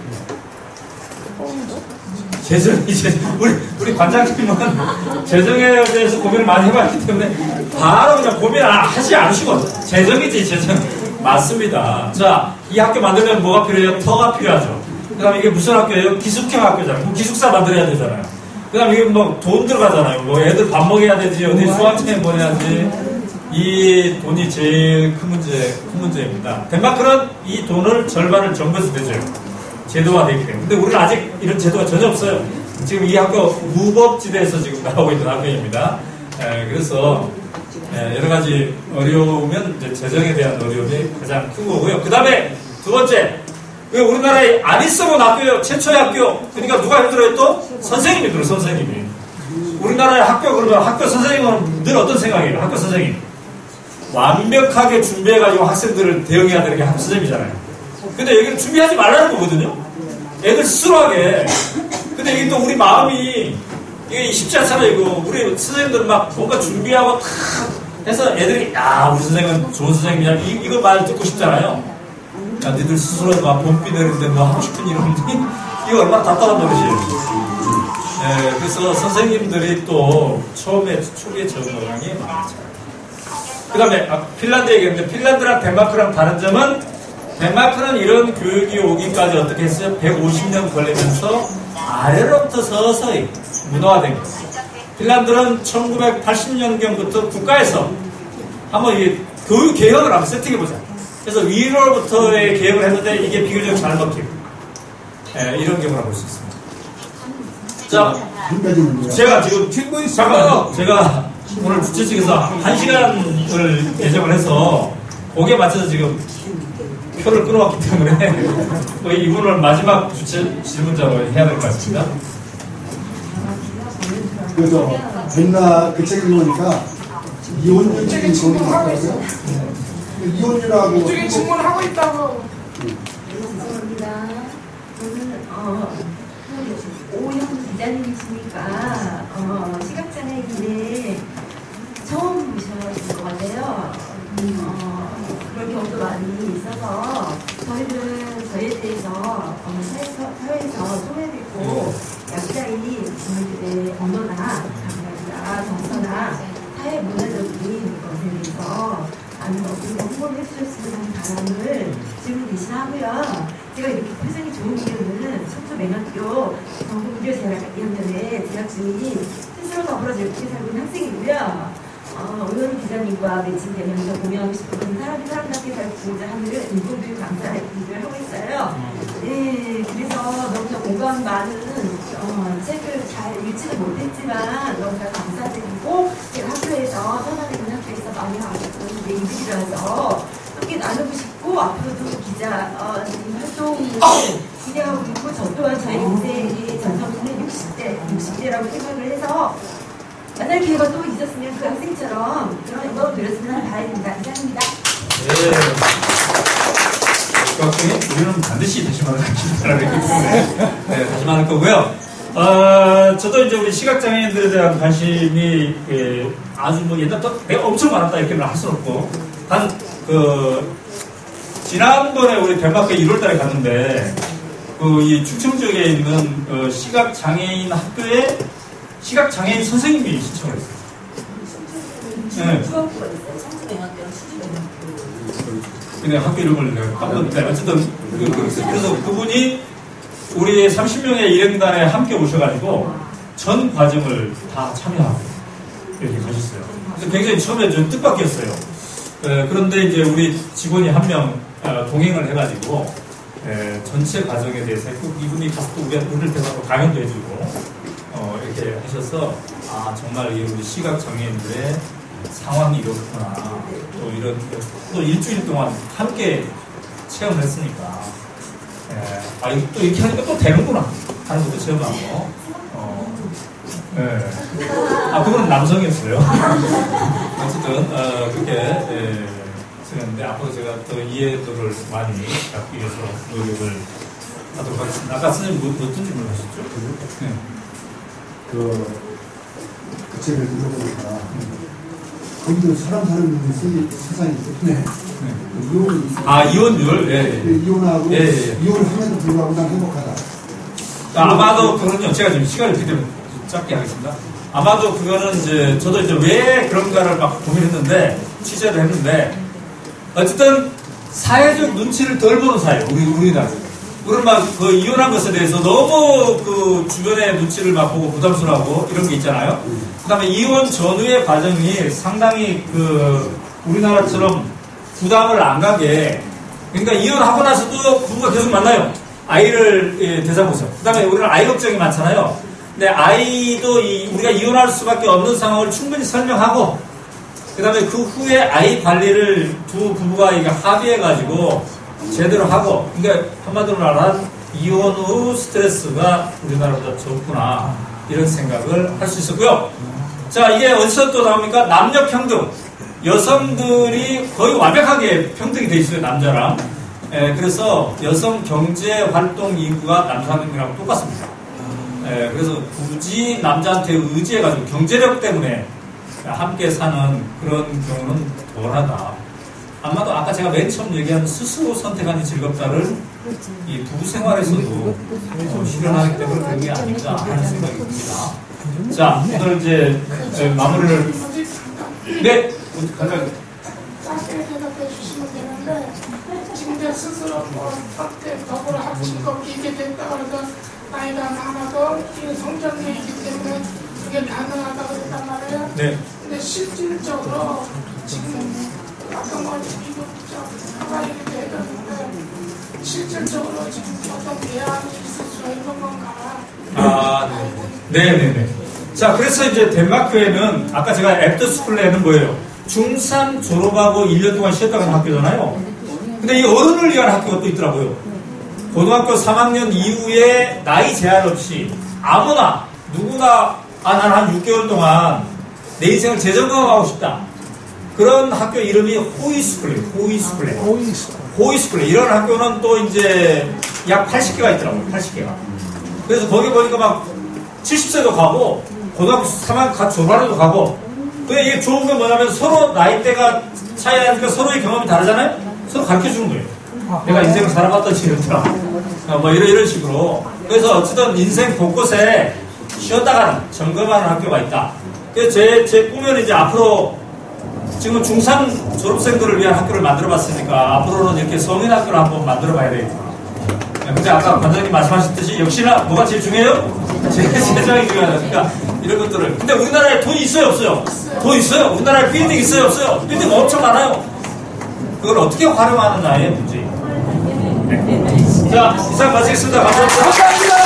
우리 관장님은 재정에 대해서 고민을 많이 해봤기 때문에 바로 그냥 고민 하지 않으시고 재정이지 재정. 맞습니다. 자, 이 학교 만들려면 뭐가 필요해요? 터가 필요하죠. 그 다음에 이게 무슨 학교예요? 기숙형 학교잖아요. 기숙사 만들어야 되잖아요. 그 다음에 이게 뭐 돈 들어가잖아요. 뭐 애들 밥 먹여야 되지, 어디 수학여행 보내야지. 이 돈이 제일 큰 문제입니다. 덴마크는 이 돈을 절반을 정부에서 대줘요. 제도화 되기 때문에. 근데 우리는 아직 이런 제도가 전혀 없어요. 지금 이 학교 무법지대에서 지금 나오고 있는 학교입니다. 그래서 여러 가지 어려우면 이제 재정에 대한 어려움이 가장 큰 거고요. 그 다음에 두 번째, 우리나라에 안 있어본 학교예요. 최초의 학교. 그러니까 누가 힘들어요 또? 선생님이 힘들어요, 선생님이. 우리나라의 학교 그러면 학교 선생님은 늘 어떤 생각이에요? 학교 선생님. 완벽하게 준비해가지고 학생들을 대응해야 되는 게 학교 선생님이잖아요. 근데 여기는 준비하지 말라는 거거든요. 애들 스스로 하게. 근데 이게 또 우리 마음이 이게 쉽지 않잖아요. 이거 우리 선생님들은 막 뭔가 준비하고 탁 해서 애들이 우리 선생님은 좋은 선생님이야. 이거 말 듣고 싶잖아요. 야, 니들 스스로 막 봄비 내리는데 뭐 하고 싶은 일 없니? 이거 얼마나 답답한 노릇이에요. 네, 그래서 선생님들이 또 초기에 적응 영향이 많죠. 그 다음에 핀란드 얘기했는데 핀란드랑 덴마크랑 다른 점은 덴마크는 이런 교육이 오기까지 어떻게 했어요? 150년 걸리면서 아래로부터 서서히 문화화된 거예요. 핀란드는 1980년경부터 국가에서 한번 이 교육 개혁을 한번 세팅해보자. 그래서 위로부터의 개혁을 했는데 이게 비교적 잘 먹히고 이런 경우를 볼 수 있습니다. 자, 제가 지금 제가 오늘 주최 측에서 1시간을 예정을 해서 거기에 맞춰서 지금 표를 끊어왔기 때문에 거의 이분을 마지막 주최 질문자로 해야 될 것 같습니다. 그래서 맨날 그 책을 보니까 이혼율 책이 질문하고요. 이혼율하고 이쪽에 질문하고 있다고. 죄송합니다. 저는 오영 기자님이시니까 시각장애인을 처음 보셔야 것 같아요. 그런 경우도 많이 있어서 저희들은 저희에 대해서 사회에서 소외되고 각자의 언어나 감각이나 정서나 사회 문화적인 것에 대해서 많은 것들을 홍보를 해주셨으면 하는 바람을 지금 대신하고요. 제가 이렇게 표정이 좋은 이유는 청주맹학교 전국미디어재학 2학년에 재학 중인 스스로 더불어 즐겁게 살고 있는 학생이고요. 오늘 기자님과 매칭되면서 공유하고 싶은 사람답게 살고자 하는 인공교육 강사 일을 하고 있어요. 네, 그래서 너무나 공감 많은 책을 잘 읽지는 못했지만 너무나 감사드리고 제가 학교에서 편안한 학교에서 많이 알았던 얘기들이라서 함께 나누고 싶고 앞으로도 기자 활동을 기대하고 있고 저 또한 저의 인생의 전성기는 60대라고 생각을 해서 만날 기회가 또 있었으면 그 학생처럼 그런 거 누렸으면 하는 바람입니다. 이상입니다. 네. 그 학생이 우리는 반드시 다시 만날 기회를 했기 때문에 네, 다시 만날 거고요. 저도 이제 우리 시각장애인들에 대한 관심이 아주 뭐 옛날부터 내가 엄청 많았다 이렇게는 할 수는 없고 지난번에 우리 덴마크 1월달에 갔는데 이 충청 지역에 있는 시각장애인 학교에 시각장애인 선생님이 신청을 했어요. 네. 중학교가 있어요. 청주맹학교랑 수주맹학교. 근데 학교 이름을 내가 까먹었는데 어쨌든 그래서 그분이 우리 30명의 일행단에 함께 오셔가지고 전 과정을 다 참여하고 이렇게 가셨어요. 그래서 굉장히 처음에 좀 뜻밖이었어요. 그런데 이제 우리 직원이 한 명 동행을 해가지고 전체 과정에 대해서 이분이 가서 또 우리를 대해서 강연도 해주고 이렇게 하셔서 정말 우리 시각장애인들의 상황이 이렇구나 또 이런 또 일주일 동안 함께 체험을 했으니까 또 이렇게 하니까 또 되는구나 하는 것도 체험하고 그분은 남성이었어요. 어쨌든 그렇게 했는데 앞으로 제가 더 이해도를 많이 잡기 위해서 노력을 하도록 하겠습니다. 아까 선생님 어떤 질문을 하셨죠? 네. 그 책을 읽어보니까 거기도 사람 사는 세상이 있네. 이혼율? 네. 이혼하고 이혼을 함에도 불구하고 난 행복하다. 아마도 그거는요, 제가 지금 시간을 되게 짧게 하겠습니다. 아마도 그거는 이제 저도 이제 왜 그런가를 막 고민했는데 취재를 했는데 어쨌든 사회적 눈치를 덜 보는 사회, 우리나라. 우리는 막 그 이혼한 것에 대해서 너무 그 주변의 눈치를 막 보고 부담스러워하고 이런 게 있잖아요. 그 다음에 이혼 전후의 과정이 상당히 우리나라처럼 부담을 안 가게, 그러니까 이혼하고 나서도 부부가 계속 만나요. 아이를 대상으로서. 그 다음에 우리는 아이 걱정이 많잖아요. 근데 아이도 우리가 이혼할 수밖에 없는 상황을 충분히 설명하고, 그 다음에 그 후에 아이 관리를 두 부부가 합의해가지고 제대로 하고, 그러니까 한마디로 말하면 이혼 후 스트레스가 우리나라보다 적구나 이런 생각을 할 수 있었고요. 자, 이게 어디서 또 나옵니까? 남녀 평등. 여성들이 거의 완벽하게 평등이 돼 있어요, 남자랑. 그래서 여성 경제 활동 인구가 남성이랑 똑같습니다. 그래서 굳이 남자한테 의지해가지고 경제력 때문에 함께 사는 그런 경우는 덜하다. 아마도 아까 제가 맨 처음 얘기한 스스로 선택하는 즐겁다를 이 부부 생활에서도 실현하기 때문에 그런 게 아닌가 하는 생각이 듭니다. 자, 오늘 이제 마무리를. 네, 가장. 짧게 대답해 주시면 되는데, 지금 내 스스로 학대 더불어 합친거 이게 됐다 그래서 나이가 많아도 성장기이기 때문에 그게 가능하다고 했단 말이에요. 네. 근데 실질적으로 지금 어떤 걸 미국적 하와이기도 해줬는데 실질적으로 지금 어떤 대안이 있을 수 있는 건가? 네네네. 자, 그래서 이제 덴마크에는 아까 제가 애프터스쿨에는 뭐예요? 중3 졸업하고 1년 동안 쉬었다 가는 학교잖아요. 근데 이 어른을 위한 학교가 또 있더라고요. 고등학교 3학년 이후에 나이 제한 없이 아무나 누구나 난 한 6개월 동안 내 인생을 재점검하고 싶다. 그런 학교 이름이 호이스쿨이에요. 호이스쿨. 이런 학교는 또 이제 약 80개가 있더라고요. 80개가. 그래서 거기 보니까 막 70세도 가고 고등학교 3학년 같이 졸업하려도 가고. 근데 이게 좋은 게 뭐냐면 서로 나이대가 차이나니까 서로의 경험이 다르잖아요. 서로 가르쳐 주는 거예요. 내가 인생을 살아봤던 이랬더라. 뭐 이런 식으로. 그래서 어쨌든 인생 곳곳에 쉬었다가는 점검하는 학교가 있다. 그래서 제 꿈은 이제 앞으로 지금 중3 졸업생들을 위한 학교를 만들어 봤으니까 앞으로는 이렇게 성인 학교를 한번 만들어 봐야 되겠다. 근데 아까 관장님 말씀하셨듯이 역시나 뭐가 제일 중요해요? 재정이 중요하다. 그러니까 이런 것들을. 근데 우리나라에 돈이 있어요, 없어요? 돈 있어요. 우리나라에 빌딩 있어요, 없어요? 빌딩 엄청 많아요. 그걸 어떻게 활용하느냐의 문제. 자, 이상 마치겠습니다. 감사합니다.